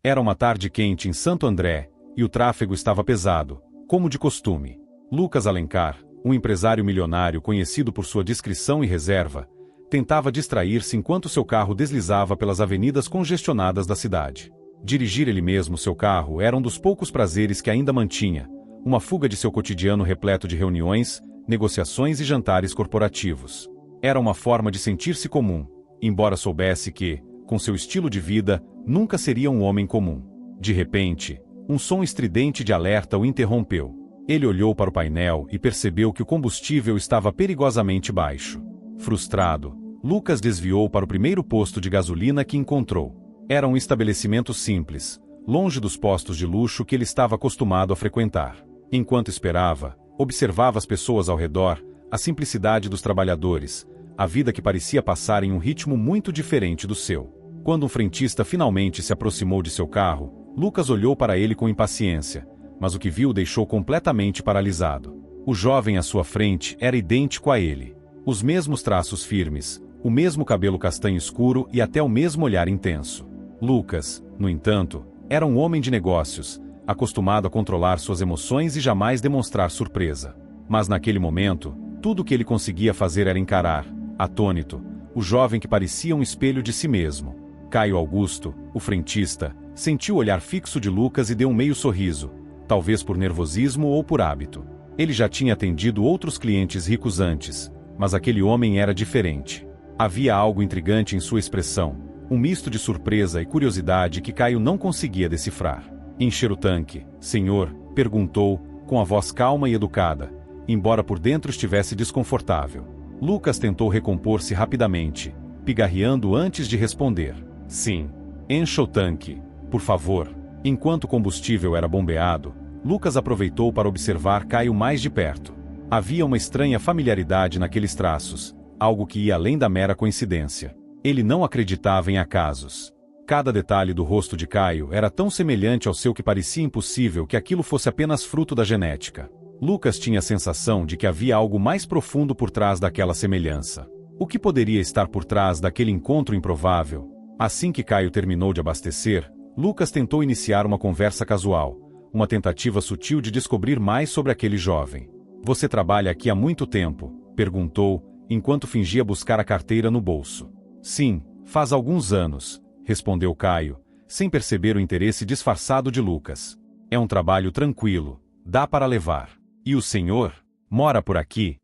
Era uma tarde quente em Santo André, e o tráfego estava pesado, como de costume. Lucas Alencar, um empresário milionário conhecido por sua discrição e reserva, tentava distrair-se enquanto seu carro deslizava pelas avenidas congestionadas da cidade. Dirigir ele mesmo seu carro era um dos poucos prazeres que ainda mantinha, uma fuga de seu cotidiano repleto de reuniões, negociações e jantares corporativos. Era uma forma de sentir-se comum, embora soubesse que, com seu estilo de vida, nunca seria um homem comum. De repente, um som estridente de alerta o interrompeu. Ele olhou para o painel e percebeu que o combustível estava perigosamente baixo. Frustrado, Lucas desviou para o primeiro posto de gasolina que encontrou. Era um estabelecimento simples, longe dos postos de luxo que ele estava acostumado a frequentar. Enquanto esperava, observava as pessoas ao redor, a simplicidade dos trabalhadores, a vida que parecia passar em um ritmo muito diferente do seu. Quando um frentista finalmente se aproximou de seu carro, Lucas olhou para ele com impaciência, mas o que viu o deixou completamente paralisado. O jovem à sua frente era idêntico a ele. Os mesmos traços firmes, o mesmo cabelo castanho escuro e até o mesmo olhar intenso. Lucas, no entanto, era um homem de negócios, acostumado a controlar suas emoções e jamais demonstrar surpresa. Mas naquele momento, tudo o que ele conseguia fazer era encarar, atônito, o jovem que parecia um espelho de si mesmo. Caio Augusto, o frentista, sentiu o olhar fixo de Lucas e deu um meio sorriso, talvez por nervosismo ou por hábito. Ele já tinha atendido outros clientes ricos antes, mas aquele homem era diferente. Havia algo intrigante em sua expressão, um misto de surpresa e curiosidade que Caio não conseguia decifrar. Encher o tanque, senhor? Perguntou, com a voz calma e educada, embora por dentro estivesse desconfortável. Lucas tentou recompor-se rapidamente, pigarreando antes de responder. Sim. Encha o tanque, por favor. Enquanto o combustível era bombeado, Lucas aproveitou para observar Caio mais de perto. Havia uma estranha familiaridade naqueles traços, algo que ia além da mera coincidência. Ele não acreditava em acasos. Cada detalhe do rosto de Caio era tão semelhante ao seu que parecia impossível que aquilo fosse apenas fruto da genética. Lucas tinha a sensação de que havia algo mais profundo por trás daquela semelhança. O que poderia estar por trás daquele encontro improvável? Assim que Caio terminou de abastecer, Lucas tentou iniciar uma conversa casual, uma tentativa sutil de descobrir mais sobre aquele jovem. Você trabalha aqui há muito tempo? Perguntou, enquanto fingia buscar a carteira no bolso. Sim, faz alguns anos, respondeu Caio, sem perceber o interesse disfarçado de Lucas. É um trabalho tranquilo, dá para levar. E o senhor? Mora por aqui?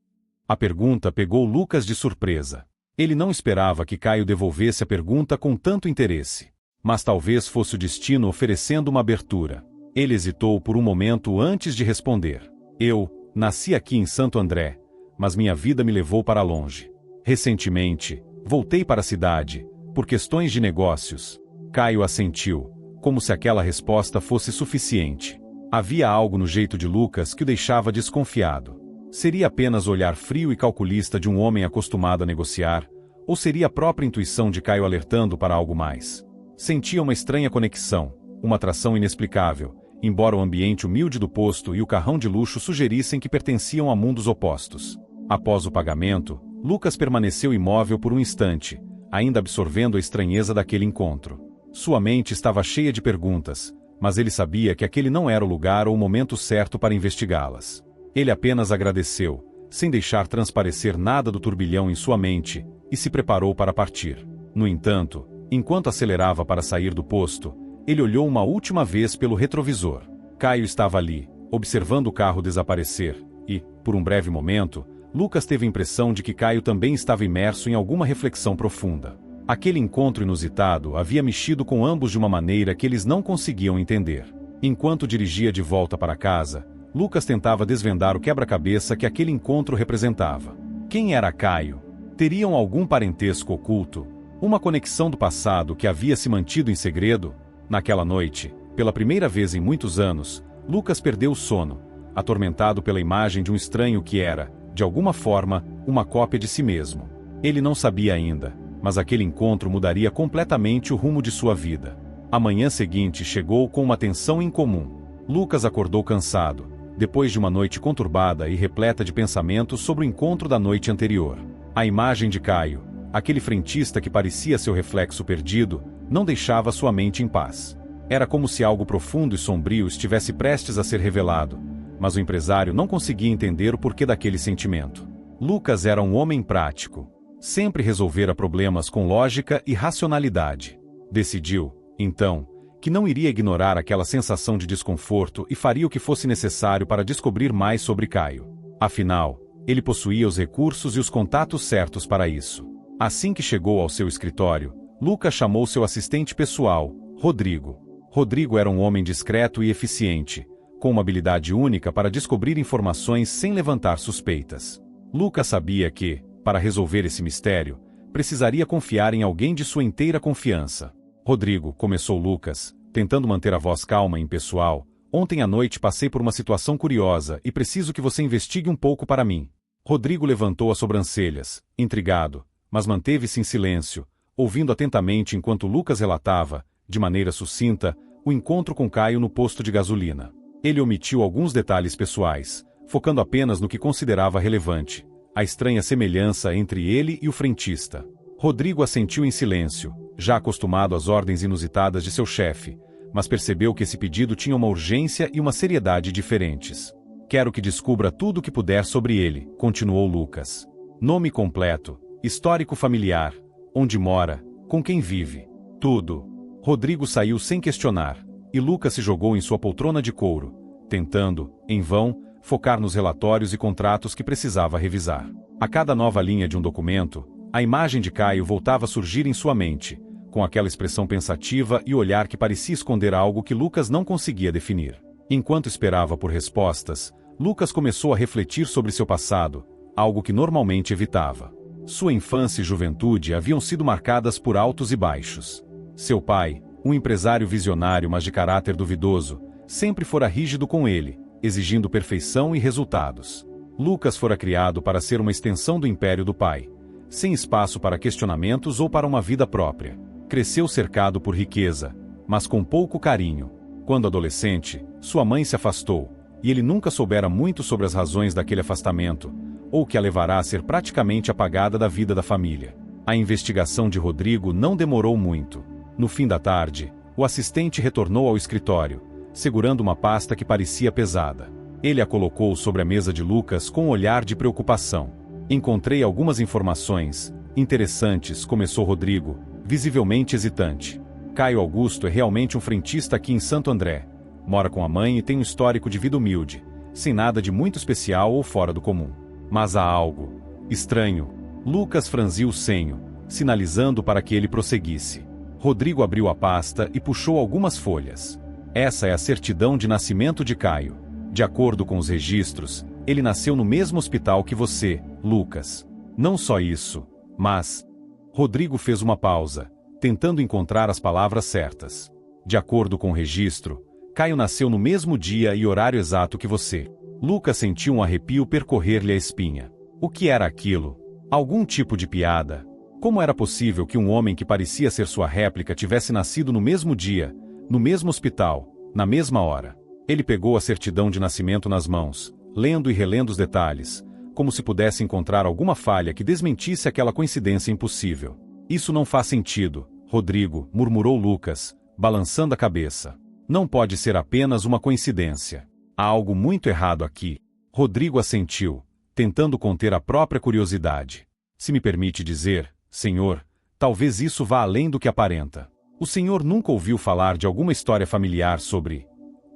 A pergunta pegou Lucas de surpresa. Ele não esperava que Caio devolvesse a pergunta com tanto interesse. Mas talvez fosse o destino oferecendo uma abertura. Ele hesitou por um momento antes de responder. Eu nasci aqui em Santo André, mas minha vida me levou para longe. Recentemente, voltei para a cidade, por questões de negócios. Caio assentiu, como se aquela resposta fosse suficiente. Havia algo no jeito de Lucas que o deixava desconfiado. Seria apenas o olhar frio e calculista de um homem acostumado a negociar, ou seria a própria intuição de Caio alertando para algo mais? Sentia uma estranha conexão, uma atração inexplicável, embora o ambiente humilde do posto e o carrão de luxo sugerissem que pertenciam a mundos opostos. Após o pagamento, Lucas permaneceu imóvel por um instante, ainda absorvendo a estranheza daquele encontro. Sua mente estava cheia de perguntas, mas ele sabia que aquele não era o lugar ou o momento certo para investigá-las. Ele apenas agradeceu, sem deixar transparecer nada do turbilhão em sua mente, e se preparou para partir. No entanto, enquanto acelerava para sair do posto, ele olhou uma última vez pelo retrovisor. Caio estava ali, observando o carro desaparecer, e, por um breve momento, Lucas teve a impressão de que Caio também estava imerso em alguma reflexão profunda. Aquele encontro inusitado havia mexido com ambos de uma maneira que eles não conseguiam entender. Enquanto dirigia de volta para casa, Lucas tentava desvendar o quebra-cabeça que aquele encontro representava. Quem era Caio? Teriam algum parentesco oculto? Uma conexão do passado que havia se mantido em segredo? Naquela noite, pela primeira vez em muitos anos, Lucas perdeu o sono, atormentado pela imagem de um estranho que era, de alguma forma, uma cópia de si mesmo. Ele não sabia ainda, mas aquele encontro mudaria completamente o rumo de sua vida. A manhã seguinte chegou com uma tensão incomum. Lucas acordou cansado, depois de uma noite conturbada e repleta de pensamentos sobre o encontro da noite anterior. A imagem de Caio, aquele frentista que parecia seu reflexo perdido, não deixava sua mente em paz. Era como se algo profundo e sombrio estivesse prestes a ser revelado, mas o empresário não conseguia entender o porquê daquele sentimento. Lucas era um homem prático. Sempre resolvera problemas com lógica e racionalidade. Decidiu, então, que não iria ignorar aquela sensação de desconforto e faria o que fosse necessário para descobrir mais sobre Caio. Afinal, ele possuía os recursos e os contatos certos para isso. Assim que chegou ao seu escritório, Lucas chamou seu assistente pessoal, Rodrigo. Rodrigo era um homem discreto e eficiente, com uma habilidade única para descobrir informações sem levantar suspeitas. Lucas sabia que, para resolver esse mistério, precisaria confiar em alguém de sua inteira confiança. Rodrigo, começou Lucas, tentando manter a voz calma e impessoal, ontem à noite passei por uma situação curiosa e preciso que você investigue um pouco para mim. Rodrigo levantou as sobrancelhas, intrigado, mas manteve-se em silêncio, ouvindo atentamente enquanto Lucas relatava, de maneira sucinta, o encontro com Caio no posto de gasolina. Ele omitiu alguns detalhes pessoais, focando apenas no que considerava relevante, a estranha semelhança entre ele e o frentista. Rodrigo assentiu em silêncio, já acostumado às ordens inusitadas de seu chefe, mas percebeu que esse pedido tinha uma urgência e uma seriedade diferentes. Quero que descubra tudo o que puder sobre ele, continuou Lucas. Nome completo, histórico familiar, onde mora, com quem vive. Tudo. Rodrigo saiu sem questionar, e Lucas se jogou em sua poltrona de couro, tentando, em vão, focar nos relatórios e contratos que precisava revisar. A cada nova linha de um documento, a imagem de Caio voltava a surgir em sua mente, com aquela expressão pensativa e olhar que parecia esconder algo que Lucas não conseguia definir. Enquanto esperava por respostas, Lucas começou a refletir sobre seu passado, algo que normalmente evitava. Sua infância e juventude haviam sido marcadas por altos e baixos. Seu pai, um empresário visionário mas de caráter duvidoso, sempre fora rígido com ele, exigindo perfeição e resultados. Lucas fora criado para ser uma extensão do império do pai, sem espaço para questionamentos ou para uma vida própria. Cresceu cercado por riqueza, mas com pouco carinho. Quando adolescente, sua mãe se afastou, e ele nunca soubera muito sobre as razões daquele afastamento, ou que a levará a ser praticamente apagada da vida da família. A investigação de Rodrigo não demorou muito. No fim da tarde, o assistente retornou ao escritório, segurando uma pasta que parecia pesada. Ele a colocou sobre a mesa de Lucas com um olhar de preocupação. Encontrei algumas informações interessantes, começou Rodrigo, visivelmente hesitante. Caio Augusto é realmente um frentista aqui em Santo André. Mora com a mãe e tem um histórico de vida humilde, sem nada de muito especial ou fora do comum. Mas há algo estranho. Lucas franziu o senho, sinalizando para que ele prosseguisse. Rodrigo abriu a pasta e puxou algumas folhas. Essa é a certidão de nascimento de Caio. De acordo com os registros, ele nasceu no mesmo hospital que você, Lucas. Não só isso, mas... Rodrigo fez uma pausa, tentando encontrar as palavras certas. De acordo com o registro, Caio nasceu no mesmo dia e horário exato que você. Lucas sentiu um arrepio percorrer-lhe a espinha. O que era aquilo? Algum tipo de piada? Como era possível que um homem que parecia ser sua réplica tivesse nascido no mesmo dia, no mesmo hospital, na mesma hora? Ele pegou a certidão de nascimento nas mãos, lendo e relendo os detalhes, como se pudesse encontrar alguma falha que desmentisse aquela coincidência impossível. Isso não faz sentido, Rodrigo, murmurou Lucas, balançando a cabeça. Não pode ser apenas uma coincidência. Há algo muito errado aqui. Rodrigo assentiu, tentando conter a própria curiosidade. Se me permite dizer, senhor, talvez isso vá além do que aparenta. O senhor nunca ouviu falar de alguma história familiar sobre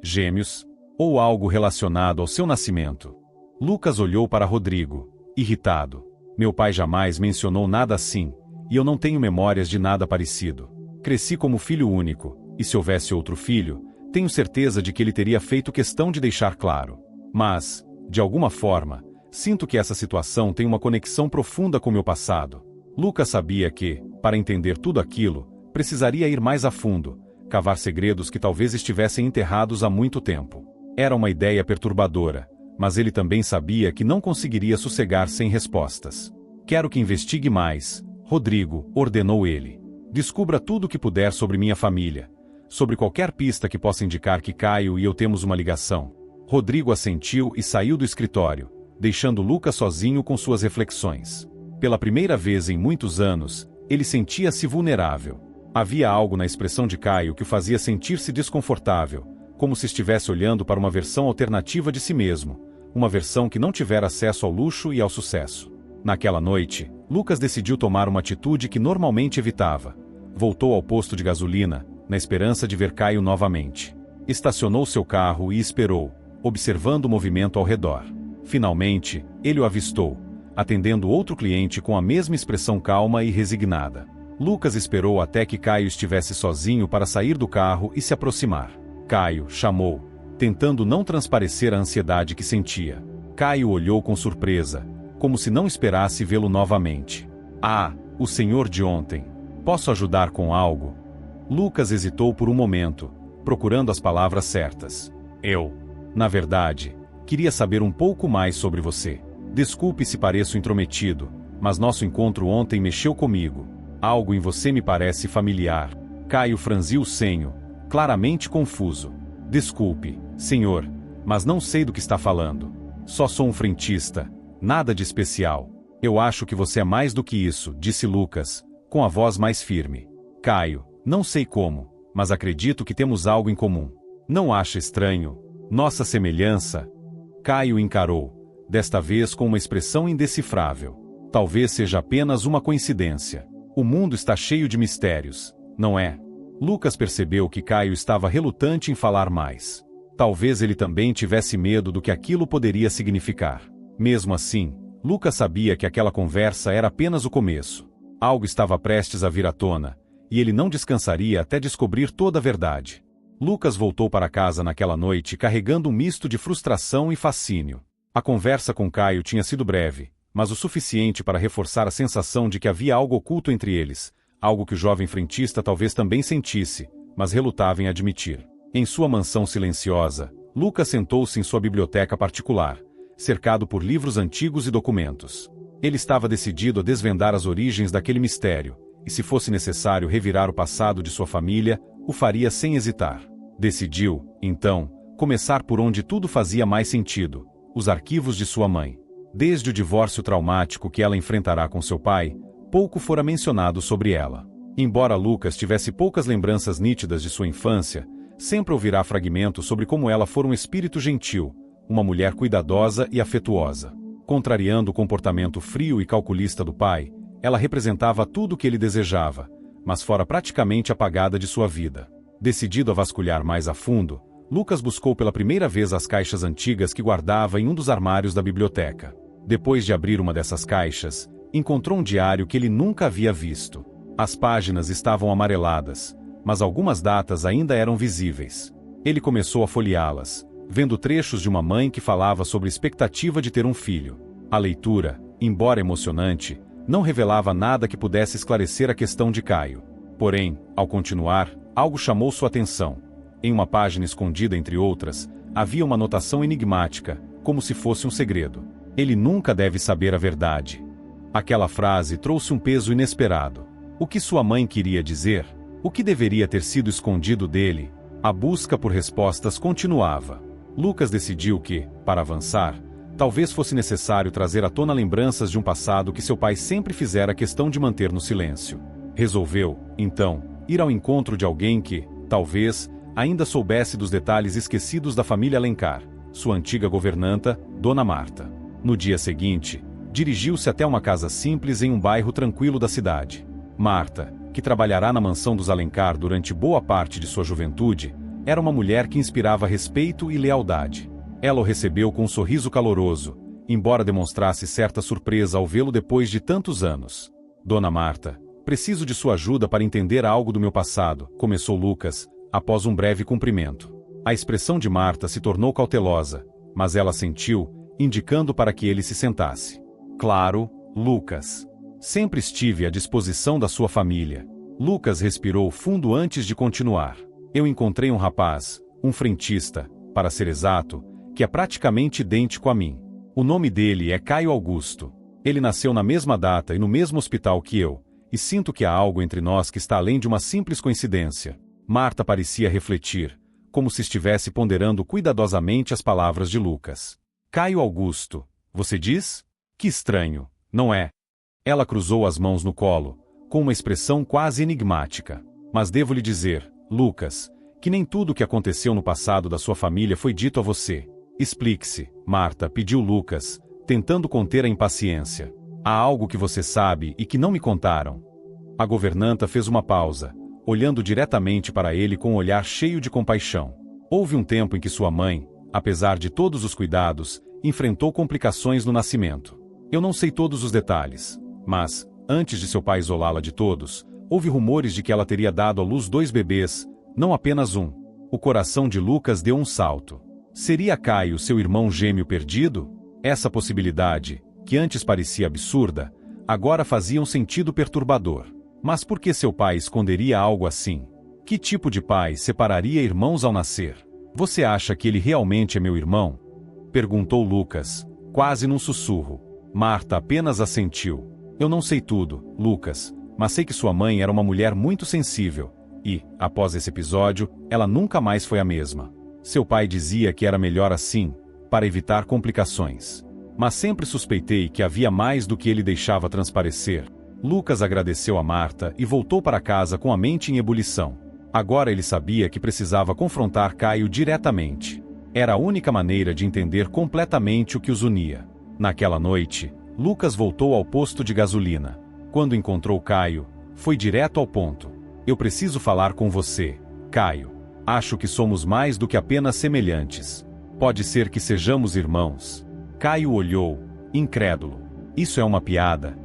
gêmeos, ou algo relacionado ao seu nascimento? Lucas olhou para Rodrigo, irritado. Meu pai jamais mencionou nada assim, e eu não tenho memórias de nada parecido. Cresci como filho único, e se houvesse outro filho, tenho certeza de que ele teria feito questão de deixar claro. Mas, de alguma forma, sinto que essa situação tem uma conexão profunda com meu passado. Lucas sabia que, para entender tudo aquilo, precisaria ir mais a fundo, cavar segredos que talvez estivessem enterrados há muito tempo. Era uma ideia perturbadora, mas ele também sabia que não conseguiria sossegar sem respostas. Quero que investigue mais, Rodrigo, ordenou ele. Descubra tudo o que puder sobre minha família, sobre qualquer pista que possa indicar que Caio e eu temos uma ligação. Rodrigo assentiu e saiu do escritório, deixando Lucas sozinho com suas reflexões. Pela primeira vez em muitos anos, ele sentia-se vulnerável. Havia algo na expressão de Caio que o fazia sentir-se desconfortável, como se estivesse olhando para uma versão alternativa de si mesmo, uma versão que não tivera acesso ao luxo e ao sucesso. Naquela noite, Lucas decidiu tomar uma atitude que normalmente evitava. Voltou ao posto de gasolina, na esperança de ver Caio novamente. Estacionou seu carro e esperou, observando o movimento ao redor. Finalmente, ele o avistou, atendendo outro cliente com a mesma expressão calma e resignada. Lucas esperou até que Caio estivesse sozinho para sair do carro e se aproximar. Caio chamou, tentando não transparecer a ansiedade que sentia. Caio olhou com surpresa, como se não esperasse vê-lo novamente. Ah, o senhor de ontem. Posso ajudar com algo? Lucas hesitou por um momento, procurando as palavras certas. Na verdade, queria saber um pouco mais sobre você. Desculpe se pareço intrometido, mas nosso encontro ontem mexeu comigo. Algo em você me parece familiar. Caio franziu o senho, claramente confuso. Desculpe, senhor, mas não sei do que está falando. Só sou um frentista, nada de especial. Eu acho que você é mais do que isso, disse Lucas, com a voz mais firme. Caio, não sei como, mas acredito que temos algo em comum. Não acha estranho? Nossa semelhança? Caio encarou, desta vez com uma expressão indecifrável. Talvez seja apenas uma coincidência. O mundo está cheio de mistérios, não é? Lucas percebeu que Caio estava relutante em falar mais. Talvez ele também tivesse medo do que aquilo poderia significar. Mesmo assim, Lucas sabia que aquela conversa era apenas o começo. Algo estava prestes a vir à tona, e ele não descansaria até descobrir toda a verdade. Lucas voltou para casa naquela noite carregando um misto de frustração e fascínio. A conversa com Caio tinha sido breve, mas o suficiente para reforçar a sensação de que havia algo oculto entre eles, algo que o jovem frentista talvez também sentisse, mas relutava em admitir. Em sua mansão silenciosa, Lucas sentou-se em sua biblioteca particular, cercado por livros antigos e documentos. Ele estava decidido a desvendar as origens daquele mistério, e se fosse necessário revirar o passado de sua família, o faria sem hesitar. Decidiu, então, começar por onde tudo fazia mais sentido: os arquivos de sua mãe. Desde o divórcio traumático que ela enfrentará com seu pai, pouco fora mencionado sobre ela. Embora Lucas tivesse poucas lembranças nítidas de sua infância, sempre ouvirá fragmentos sobre como ela fora um espírito gentil, uma mulher cuidadosa e afetuosa. Contrariando o comportamento frio e calculista do pai, ela representava tudo o que ele desejava, mas fora praticamente apagada de sua vida. Decidido a vasculhar mais a fundo, Lucas buscou pela primeira vez as caixas antigas que guardava em um dos armários da biblioteca. Depois de abrir uma dessas caixas, encontrou um diário que ele nunca havia visto. As páginas estavam amareladas, mas algumas datas ainda eram visíveis. Ele começou a folheá-las, vendo trechos de uma mãe que falava sobre a expectativa de ter um filho. A leitura, embora emocionante, não revelava nada que pudesse esclarecer a questão de Caio. Porém, ao continuar, algo chamou sua atenção. Em uma página escondida entre outras, havia uma anotação enigmática, como se fosse um segredo. Ele nunca deve saber a verdade. Aquela frase trouxe um peso inesperado. O que sua mãe queria dizer? O que deveria ter sido escondido dele? A busca por respostas continuava. Lucas decidiu que, para avançar, talvez fosse necessário trazer à tona lembranças de um passado que seu pai sempre fizera questão de manter no silêncio. Resolveu, então, ir ao encontro de alguém que, talvez, ainda soubesse dos detalhes esquecidos da família Alencar, sua antiga governanta, Dona Marta. No dia seguinte, dirigiu-se até uma casa simples em um bairro tranquilo da cidade. Marta, que trabalhará na mansão dos Alencar durante boa parte de sua juventude, era uma mulher que inspirava respeito e lealdade. Ela o recebeu com um sorriso caloroso, embora demonstrasse certa surpresa ao vê-lo depois de tantos anos. Dona Marta, preciso de sua ajuda para entender algo do meu passado, começou Lucas, após um breve cumprimento. A expressão de Marta se tornou cautelosa, mas ela assentiu, indicando para que ele se sentasse. Claro, Lucas. Sempre estive à disposição da sua família. Lucas respirou fundo antes de continuar. Eu encontrei um rapaz, um frentista, para ser exato, que é praticamente idêntico a mim. O nome dele é Caio Augusto. Ele nasceu na mesma data e no mesmo hospital que eu, e sinto que há algo entre nós que está além de uma simples coincidência. Marta parecia refletir, como se estivesse ponderando cuidadosamente as palavras de Lucas. Caio Augusto, você diz? Que estranho, não é? Ela cruzou as mãos no colo, com uma expressão quase enigmática. Mas devo lhe dizer, Lucas, que nem tudo o que aconteceu no passado da sua família foi dito a você. Explique-se, Marta, pediu Lucas, tentando conter a impaciência. Há algo que você sabe e que não me contaram. A governanta fez uma pausa, olhando diretamente para ele com um olhar cheio de compaixão. Houve um tempo em que sua mãe, apesar de todos os cuidados, enfrentou complicações no nascimento. Eu não sei todos os detalhes, mas, antes de seu pai isolá-la de todos, houve rumores de que ela teria dado à luz 2 bebês, não apenas um. O coração de Lucas deu um salto. Seria Caio seu irmão gêmeo perdido? Essa possibilidade, que antes parecia absurda, agora fazia um sentido perturbador. Mas por que seu pai esconderia algo assim? Que tipo de pai separaria irmãos ao nascer? Você acha que ele realmente é meu irmão? Perguntou Lucas, quase num sussurro. Marta apenas assentiu. Eu não sei tudo, Lucas, mas sei que sua mãe era uma mulher muito sensível. E, após esse episódio, ela nunca mais foi a mesma. Seu pai dizia que era melhor assim, para evitar complicações. Mas sempre suspeitei que havia mais do que ele deixava transparecer. Lucas agradeceu a Marta e voltou para casa com a mente em ebulição. Agora ele sabia que precisava confrontar Caio diretamente. Era a única maneira de entender completamente o que os unia. Naquela noite, Lucas voltou ao posto de gasolina. Quando encontrou Caio, foi direto ao ponto. Eu preciso falar com você, Caio. Acho que somos mais do que apenas semelhantes. Pode ser que sejamos irmãos. Caio olhou, incrédulo. Isso é uma piada?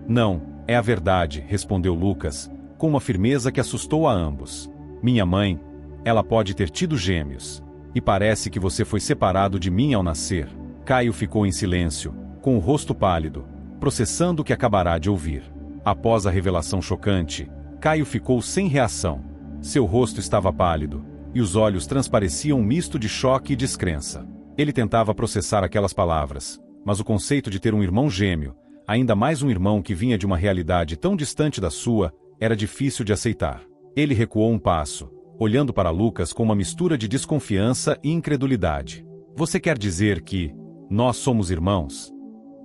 Não, é a verdade, respondeu Lucas, com uma firmeza que assustou a ambos. Minha mãe, ela pode ter tido gêmeos. E parece que você foi separado de mim ao nascer. Caio ficou em silêncio, com o rosto pálido, processando o que acabará de ouvir. Após a revelação chocante, Caio ficou sem reação. Seu rosto estava pálido, e os olhos transpareciam um misto de choque e descrença. Ele tentava processar aquelas palavras, mas o conceito de ter um irmão gêmeo, ainda mais um irmão que vinha de uma realidade tão distante da sua, era difícil de aceitar. Ele recuou um passo, olhando para Lucas com uma mistura de desconfiança e incredulidade. Você quer dizer que nós somos irmãos?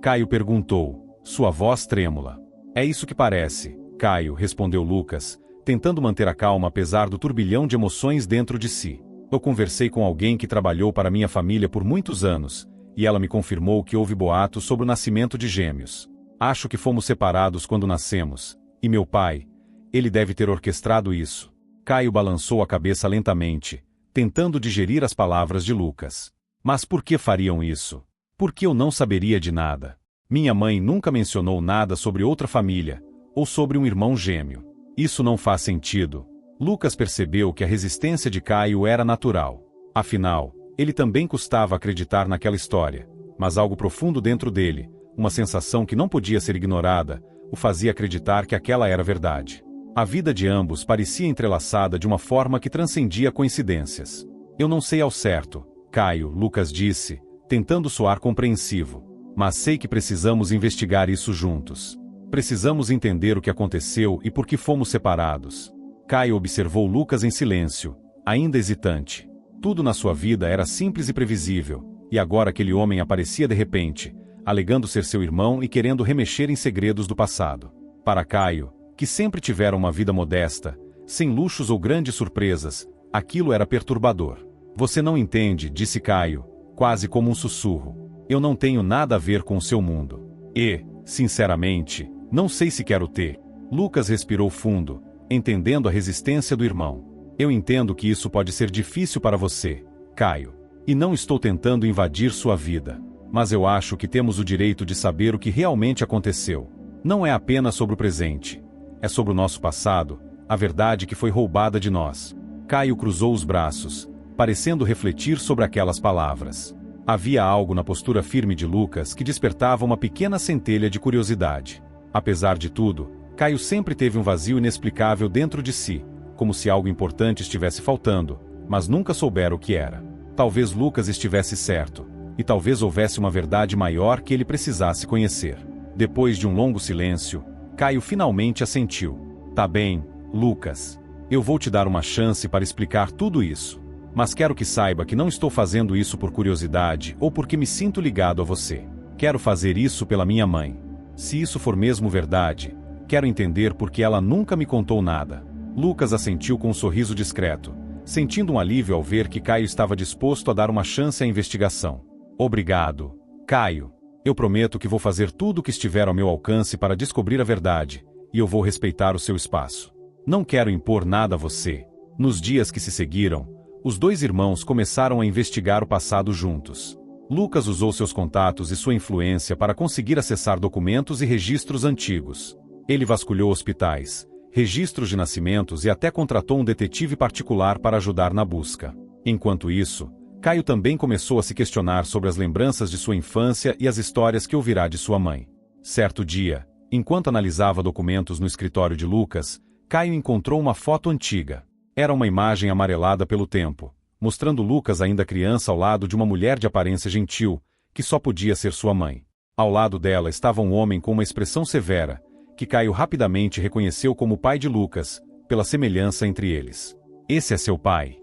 Caio perguntou, sua voz trêmula. É isso que parece, Caio, respondeu Lucas, tentando manter a calma apesar do turbilhão de emoções dentro de si. Eu conversei com alguém que trabalhou para minha família por muitos anos, e ela me confirmou que houve boatos sobre o nascimento de gêmeos. Acho que fomos separados quando nascemos, e meu pai, ele deve ter orquestrado isso. Caio balançou a cabeça lentamente, tentando digerir as palavras de Lucas. Mas por que fariam isso? Por que eu não saberia de nada? Minha mãe nunca mencionou nada sobre outra família, ou sobre um irmão gêmeo. Isso não faz sentido. Lucas percebeu que a resistência de Caio era natural. Afinal, ele também custava acreditar naquela história, mas algo profundo dentro dele, uma sensação que não podia ser ignorada, o fazia acreditar que aquela era verdade. A vida de ambos parecia entrelaçada de uma forma que transcendia coincidências. Eu não sei ao certo, Caio, Lucas disse, tentando soar compreensivo. Mas sei que precisamos investigar isso juntos. Precisamos entender o que aconteceu e por que fomos separados. Caio observou Lucas em silêncio, ainda hesitante. Tudo na sua vida era simples e previsível, e agora aquele homem aparecia de repente, alegando ser seu irmão e querendo remexer em segredos do passado. Para Caio, que sempre tivera uma vida modesta, sem luxos ou grandes surpresas, aquilo era perturbador. Você não entende, disse Caio, quase como um sussurro. Eu não tenho nada a ver com o seu mundo. E, sinceramente, não sei se quero ter. Lucas respirou fundo, entendendo a resistência do irmão. Eu entendo que isso pode ser difícil para você, Caio. E não estou tentando invadir sua vida. Mas eu acho que temos o direito de saber o que realmente aconteceu. Não é apenas sobre o presente. É sobre o nosso passado, a verdade que foi roubada de nós. Caio cruzou os braços, parecendo refletir sobre aquelas palavras. Havia algo na postura firme de Lucas que despertava uma pequena centelha de curiosidade. Apesar de tudo, Caio sempre teve um vazio inexplicável dentro de si, como se algo importante estivesse faltando, mas nunca soubera o que era. Talvez Lucas estivesse certo, e talvez houvesse uma verdade maior que ele precisasse conhecer. Depois de um longo silêncio, Caio finalmente assentiu. Tá bem, Lucas. Eu vou te dar uma chance para explicar tudo isso. Mas quero que saiba que não estou fazendo isso por curiosidade ou porque me sinto ligado a você. Quero fazer isso pela minha mãe. Se isso for mesmo verdade, quero entender por que ela nunca me contou nada. Lucas assentiu com um sorriso discreto, sentindo um alívio ao ver que Caio estava disposto a dar uma chance à investigação. Obrigado, Caio. Eu prometo que vou fazer tudo o que estiver ao meu alcance para descobrir a verdade, e eu vou respeitar o seu espaço. Não quero impor nada a você. Nos dias que se seguiram, os dois irmãos começaram a investigar o passado juntos. Lucas usou seus contatos e sua influência para conseguir acessar documentos e registros antigos. Ele vasculhou hospitais, registros de nascimentos e até contratou um detetive particular para ajudar na busca. Enquanto isso, Caio também começou a se questionar sobre as lembranças de sua infância e as histórias que ouvirá de sua mãe. Certo dia, enquanto analisava documentos no escritório de Lucas, Caio encontrou uma foto antiga. Era uma imagem amarelada pelo tempo, mostrando Lucas ainda criança ao lado de uma mulher de aparência gentil, que só podia ser sua mãe. Ao lado dela estava um homem com uma expressão severa, que Caio rapidamente reconheceu como o pai de Lucas, pela semelhança entre eles. Esse é seu pai?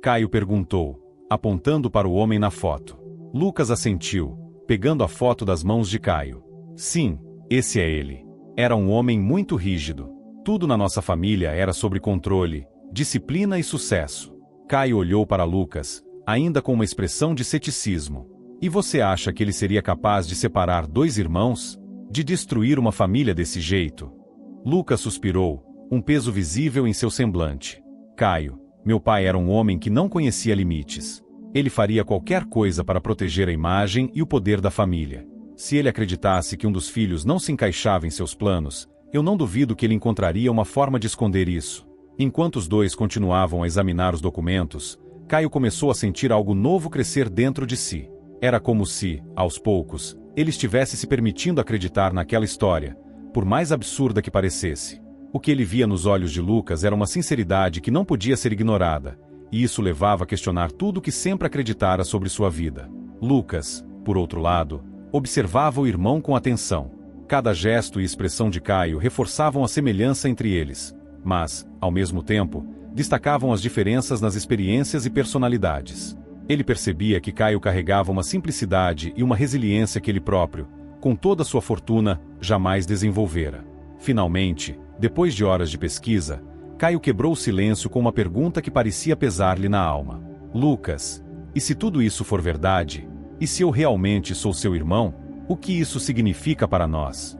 Caio perguntou, apontando para o homem na foto. Lucas assentiu, pegando a foto das mãos de Caio. Sim, esse é ele. Era um homem muito rígido. Tudo na nossa família era sobre controle, disciplina e sucesso. Caio olhou para Lucas, ainda com uma expressão de ceticismo. E você acha que ele seria capaz de separar dois irmãos? De destruir uma família desse jeito? Lucas suspirou, um peso visível em seu semblante. Caio, meu pai era um homem que não conhecia limites. Ele faria qualquer coisa para proteger a imagem e o poder da família. Se ele acreditasse que um dos filhos não se encaixava em seus planos, eu não duvido que ele encontraria uma forma de esconder isso. Enquanto os dois continuavam a examinar os documentos, Caio começou a sentir algo novo crescer dentro de si. Era como se, aos poucos, ele estivesse se permitindo acreditar naquela história, por mais absurda que parecesse. O que ele via nos olhos de Lucas era uma sinceridade que não podia ser ignorada, e isso levava a questionar tudo o que sempre acreditara sobre sua vida. Lucas, por outro lado, observava o irmão com atenção. Cada gesto e expressão de Caio reforçavam a semelhança entre eles, mas, ao mesmo tempo, destacavam as diferenças nas experiências e personalidades. Ele percebia que Caio carregava uma simplicidade e uma resiliência que ele próprio, com toda a sua fortuna, jamais desenvolvera. Finalmente, depois de horas de pesquisa, Caio quebrou o silêncio com uma pergunta que parecia pesar-lhe na alma. Lucas, e se tudo isso for verdade? E se eu realmente sou seu irmão? O que isso significa para nós?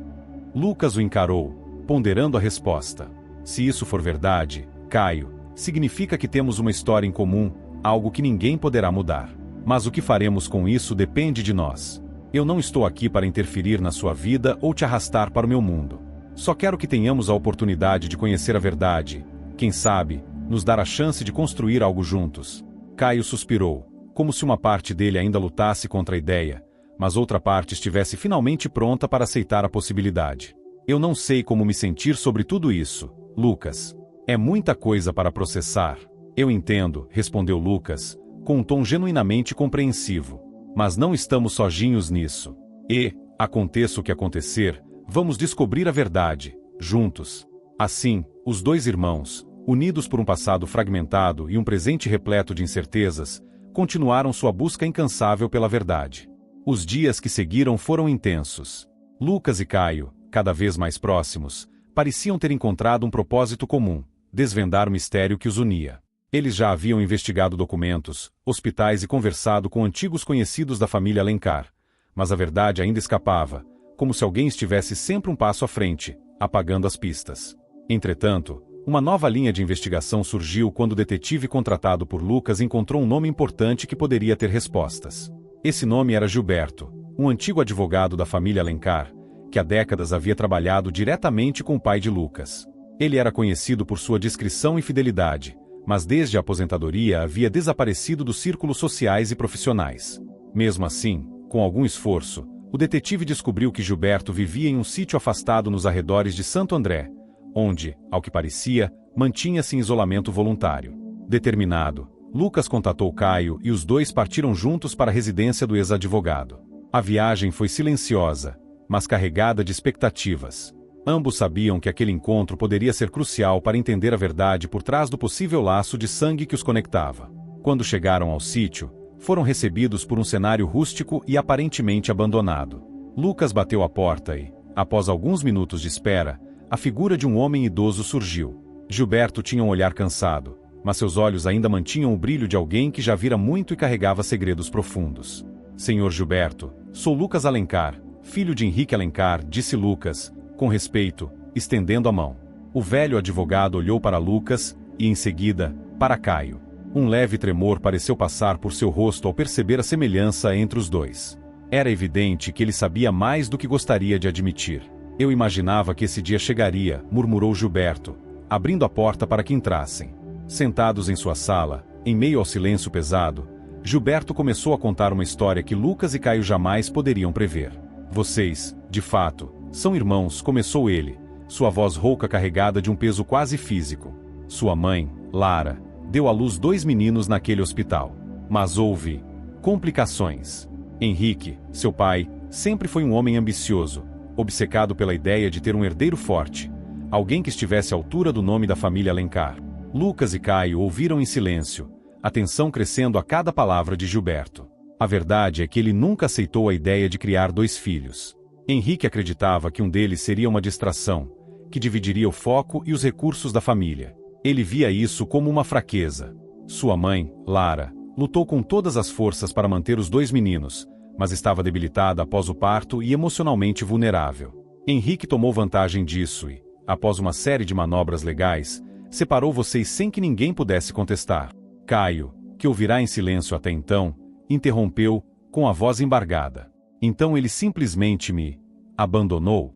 Lucas o encarou, ponderando a resposta. Se isso for verdade, Caio, significa que temos uma história em comum, algo que ninguém poderá mudar. Mas o que faremos com isso depende de nós. Eu não estou aqui para interferir na sua vida ou te arrastar para o meu mundo. Só quero que tenhamos a oportunidade de conhecer a verdade, quem sabe, nos dar a chance de construir algo juntos. Caio suspirou, como se uma parte dele ainda lutasse contra a ideia, mas outra parte estivesse finalmente pronta para aceitar a possibilidade. Eu não sei como me sentir sobre tudo isso, Lucas. É muita coisa para processar. Eu entendo, respondeu Lucas, com um tom genuinamente compreensivo. Mas não estamos sozinhos nisso. E, aconteça o que acontecer, vamos descobrir a verdade, juntos. Assim, os dois irmãos, unidos por um passado fragmentado e um presente repleto de incertezas, continuaram sua busca incansável pela verdade. Os dias que seguiram foram intensos. Lucas e Caio, cada vez mais próximos, pareciam ter encontrado um propósito comum: desvendar o mistério que os unia. Eles já haviam investigado documentos, hospitais e conversado com antigos conhecidos da família Alencar, mas a verdade ainda escapava, como se alguém estivesse sempre um passo à frente, apagando as pistas. Entretanto, uma nova linha de investigação surgiu quando o detetive contratado por Lucas encontrou um nome importante que poderia ter respostas. Esse nome era Gilberto, um antigo advogado da família Alencar, que há décadas havia trabalhado diretamente com o pai de Lucas. Ele era conhecido por sua discrição e fidelidade, mas desde a aposentadoria havia desaparecido dos círculos sociais e profissionais. Mesmo assim, com algum esforço, o detetive descobriu que Gilberto vivia em um sítio afastado nos arredores de Santo André, onde, ao que parecia, mantinha-se em isolamento voluntário. Determinado, Lucas contatou Caio e os dois partiram juntos para a residência do ex-advogado. A viagem foi silenciosa, mas carregada de expectativas. Ambos sabiam que aquele encontro poderia ser crucial para entender a verdade por trás do possível laço de sangue que os conectava. Quando chegaram ao sítio, foram recebidos por um cenário rústico e aparentemente abandonado. Lucas bateu à porta e, após alguns minutos de espera, a figura de um homem idoso surgiu. Gilberto tinha um olhar cansado, mas seus olhos ainda mantinham o brilho de alguém que já vira muito e carregava segredos profundos. Senhor Gilberto, sou Lucas Alencar, filho de Henrique Alencar, disse Lucas, com respeito, estendendo a mão. O velho advogado olhou para Lucas, e em seguida, para Caio. Um leve tremor pareceu passar por seu rosto ao perceber a semelhança entre os dois. Era evidente que ele sabia mais do que gostaria de admitir. Eu imaginava que esse dia chegaria, murmurou Gilberto, abrindo a porta para que entrassem. Sentados em sua sala, em meio ao silêncio pesado, Gilberto começou a contar uma história que Lucas e Caio jamais poderiam prever. Vocês, de fato, são irmãos, começou ele, sua voz rouca carregada de um peso quase físico. Sua mãe, Lara, deu à luz 2 meninos naquele hospital. Mas houve complicações. Henrique, seu pai, sempre foi um homem ambicioso, obcecado pela ideia de ter um herdeiro forte, alguém que estivesse à altura do nome da família Alencar. Lucas e Caio ouviram em silêncio, a tensão crescendo a cada palavra de Gilberto. A verdade é que ele nunca aceitou a ideia de criar 2 filhos. Henrique acreditava que um deles seria uma distração, que dividiria o foco e os recursos da família. Ele via isso como uma fraqueza. Sua mãe, Lara, lutou com todas as forças para manter os 2 meninos, mas estava debilitada após o parto e emocionalmente vulnerável. Henrique tomou vantagem disso e, após uma série de manobras legais, separou vocês sem que ninguém pudesse contestar. Caio, que ouvirá em silêncio até então, interrompeu, com a voz embargada. Então ele simplesmente me abandonou?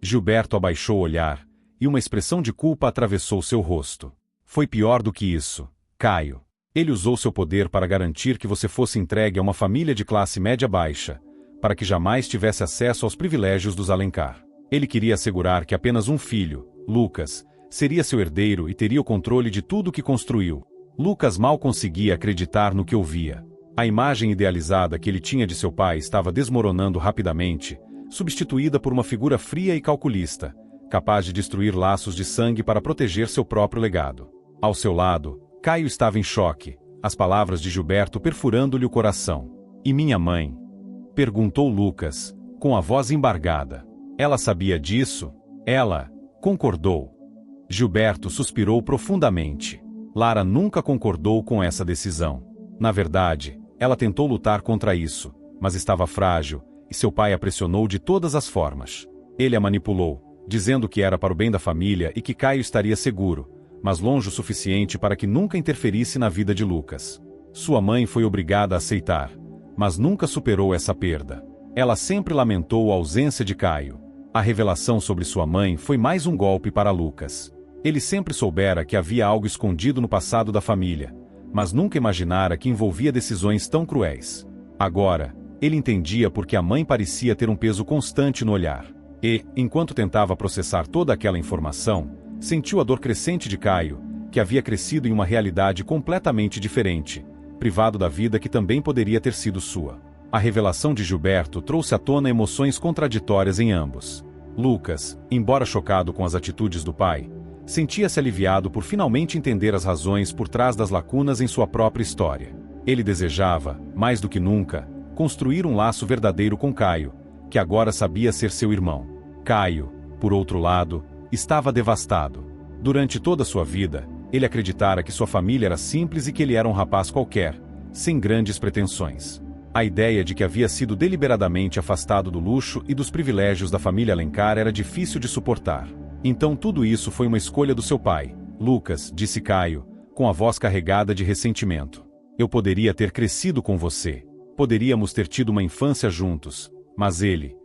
Gilberto abaixou o olhar, e uma expressão de culpa atravessou seu rosto. Foi pior do que isso, Caio. Ele usou seu poder para garantir que você fosse entregue a uma família de classe média-baixa, para que jamais tivesse acesso aos privilégios dos Alencar. Ele queria assegurar que apenas um filho, Lucas, seria seu herdeiro e teria o controle de tudo o que construiu. Lucas mal conseguia acreditar no que ouvia. A imagem idealizada que ele tinha de seu pai estava desmoronando rapidamente, substituída por uma figura fria e calculista, capaz de destruir laços de sangue para proteger seu próprio legado. Ao seu lado, Caio estava em choque, as palavras de Gilberto perfurando-lhe o coração. E minha mãe? Perguntou Lucas, com a voz embargada. Ela sabia disso? Ela concordou. Gilberto suspirou profundamente. Lara nunca concordou com essa decisão. Na verdade, ela tentou lutar contra isso, mas estava frágil, e seu pai a pressionou de todas as formas. Ele a manipulou, dizendo que era para o bem da família e que Caio estaria seguro, mas longe o suficiente para que nunca interferisse na vida de Lucas. Sua mãe foi obrigada a aceitar, mas nunca superou essa perda. Ela sempre lamentou a ausência de Caio. A revelação sobre sua mãe foi mais um golpe para Lucas. Ele sempre soubera que havia algo escondido no passado da família, mas nunca imaginara que envolvia decisões tão cruéis. Agora, ele entendia porque a mãe parecia ter um peso constante no olhar. E, enquanto tentava processar toda aquela informação, sentiu a dor crescente de Caio, que havia crescido em uma realidade completamente diferente, privado da vida que também poderia ter sido sua. A revelação de Gilberto trouxe à tona emoções contraditórias em ambos. Lucas, embora chocado com as atitudes do pai, sentia-se aliviado por finalmente entender as razões por trás das lacunas em sua própria história. Ele desejava, mais do que nunca, construir um laço verdadeiro com Caio, que agora sabia ser seu irmão. Caio, por outro lado, estava devastado. Durante toda sua vida, ele acreditara que sua família era simples e que ele era um rapaz qualquer, sem grandes pretensões. A ideia de que havia sido deliberadamente afastado do luxo e dos privilégios da família Alencar era difícil de suportar. Então tudo isso foi uma escolha do seu pai, Lucas, disse Caio, com a voz carregada de ressentimento. Eu poderia ter crescido com você. Poderíamos ter tido uma infância juntos. Mas ele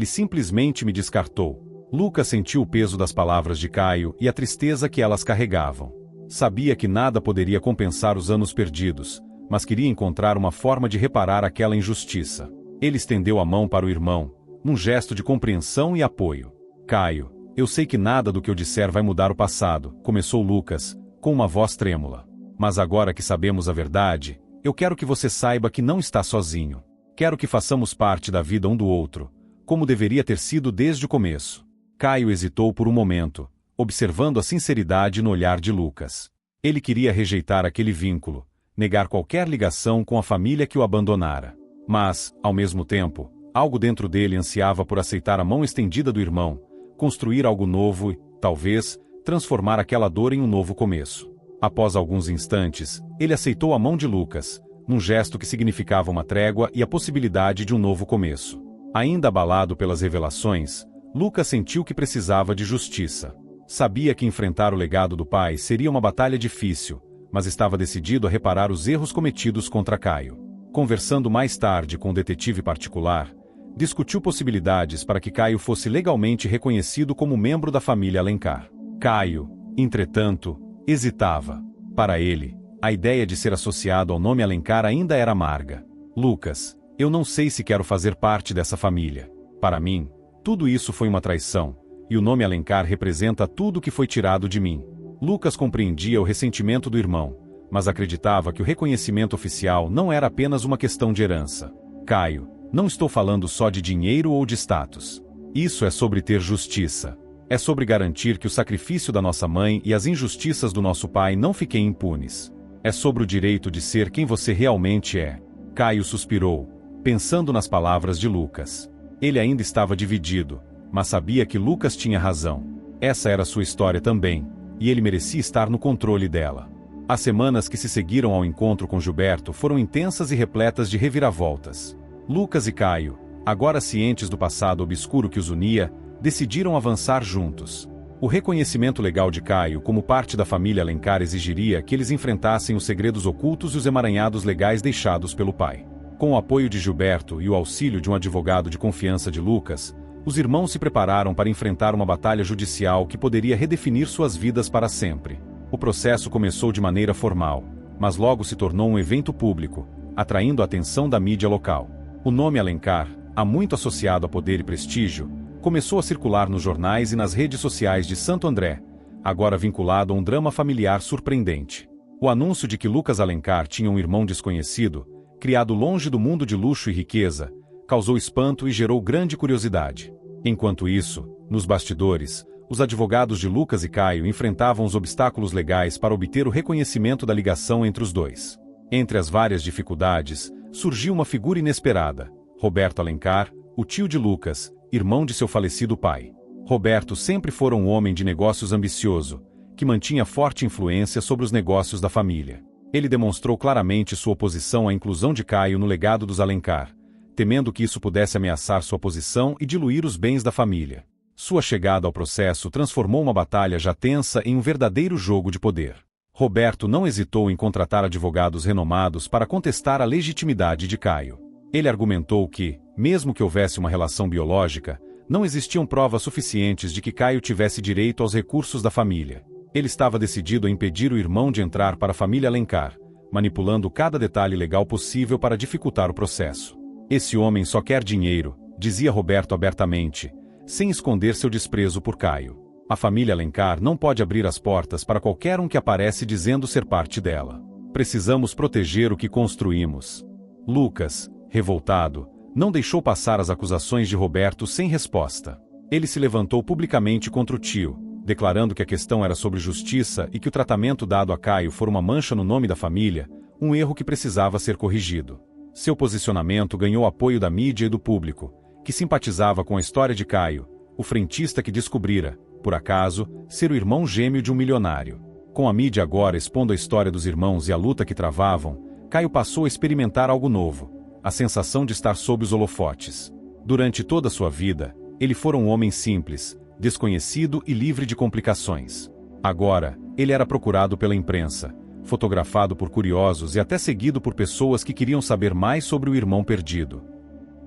simplesmente me descartou. Lucas sentiu o peso das palavras de Caio e a tristeza que elas carregavam. Sabia que nada poderia compensar os anos perdidos, mas queria encontrar uma forma de reparar aquela injustiça. Ele estendeu a mão para o irmão, num gesto de compreensão e apoio. Caio, eu sei que nada do que eu disser vai mudar o passado, começou Lucas, com uma voz trêmula. Mas agora que sabemos a verdade, eu quero que você saiba que não está sozinho. Quero que façamos parte da vida um do outro, como deveria ter sido desde o começo. Caio hesitou por um momento, observando a sinceridade no olhar de Lucas. Ele queria rejeitar aquele vínculo, negar qualquer ligação com a família que o abandonara. Mas, ao mesmo tempo, algo dentro dele ansiava por aceitar a mão estendida do irmão, construir algo novo e, talvez, transformar aquela dor em um novo começo. Após alguns instantes, ele aceitou a mão de Lucas, num gesto que significava uma trégua e a possibilidade de um novo começo. Ainda abalado pelas revelações, Lucas sentiu que precisava de justiça. Sabia que enfrentar o legado do pai seria uma batalha difícil, mas estava decidido a reparar os erros cometidos contra Caio. Conversando mais tarde com um detetive particular, discutiu possibilidades para que Caio fosse legalmente reconhecido como membro da família Alencar. Caio, entretanto, hesitava. Para ele, a ideia de ser associado ao nome Alencar ainda era amarga. Lucas, eu não sei se quero fazer parte dessa família. Para mim, tudo isso foi uma traição, e o nome Alencar representa tudo que foi tirado de mim. Lucas compreendia o ressentimento do irmão, mas acreditava que o reconhecimento oficial não era apenas uma questão de herança. Caio, não estou falando só de dinheiro ou de status. Isso é sobre ter justiça. É sobre garantir que o sacrifício da nossa mãe e as injustiças do nosso pai não fiquem impunes. É sobre o direito de ser quem você realmente é. Caio suspirou, pensando nas palavras de Lucas. Ele ainda estava dividido, mas sabia que Lucas tinha razão. Essa era sua história também, e ele merecia estar no controle dela. As semanas que se seguiram ao encontro com Gilberto foram intensas e repletas de reviravoltas. Lucas e Caio, agora cientes do passado obscuro que os unia, decidiram avançar juntos. O reconhecimento legal de Caio como parte da família Alencar exigiria que eles enfrentassem os segredos ocultos e os emaranhados legais deixados pelo pai. Com o apoio de Gilberto e o auxílio de um advogado de confiança de Lucas, os irmãos se prepararam para enfrentar uma batalha judicial que poderia redefinir suas vidas para sempre. O processo começou de maneira formal, mas logo se tornou um evento público, atraindo a atenção da mídia local. O nome Alencar, há muito associado a poder e prestígio, começou a circular nos jornais e nas redes sociais de Santo André, agora vinculado a um drama familiar surpreendente. O anúncio de que Lucas Alencar tinha um irmão desconhecido, criado longe do mundo de luxo e riqueza, causou espanto e gerou grande curiosidade. Enquanto isso, nos bastidores, os advogados de Lucas e Caio enfrentavam os obstáculos legais para obter o reconhecimento da ligação entre os dois. Entre as várias dificuldades, surgiu uma figura inesperada: Roberto Alencar, o tio de Lucas, irmão de seu falecido pai. Roberto sempre fora um homem de negócios ambicioso, que mantinha forte influência sobre os negócios da família. Ele demonstrou claramente sua oposição à inclusão de Caio no legado dos Alencar, temendo que isso pudesse ameaçar sua posição e diluir os bens da família. Sua chegada ao processo transformou uma batalha já tensa em um verdadeiro jogo de poder. Roberto não hesitou em contratar advogados renomados para contestar a legitimidade de Caio. Ele argumentou que, mesmo que houvesse uma relação biológica, não existiam provas suficientes de que Caio tivesse direito aos recursos da família. Ele estava decidido a impedir o irmão de entrar para a família Alencar, manipulando cada detalhe legal possível para dificultar o processo. Esse homem só quer dinheiro, dizia Roberto abertamente, sem esconder seu desprezo por Caio. A família Alencar não pode abrir as portas para qualquer um que aparece dizendo ser parte dela. Precisamos proteger o que construímos. Lucas, revoltado, não deixou passar as acusações de Roberto sem resposta. Ele se levantou publicamente contra o tio, declarando que a questão era sobre justiça e que o tratamento dado a Caio fora uma mancha no nome da família, um erro que precisava ser corrigido. Seu posicionamento ganhou apoio da mídia e do público, que simpatizava com a história de Caio, o frentista que descobrira, por acaso, ser o irmão gêmeo de um milionário. Com a mídia agora expondo a história dos irmãos e a luta que travavam, Caio passou a experimentar algo novo: a sensação de estar sob os holofotes. Durante toda a sua vida, ele fora um homem simples, desconhecido e livre de complicações. Agora, ele era procurado pela imprensa, fotografado por curiosos e até seguido por pessoas que queriam saber mais sobre o irmão perdido.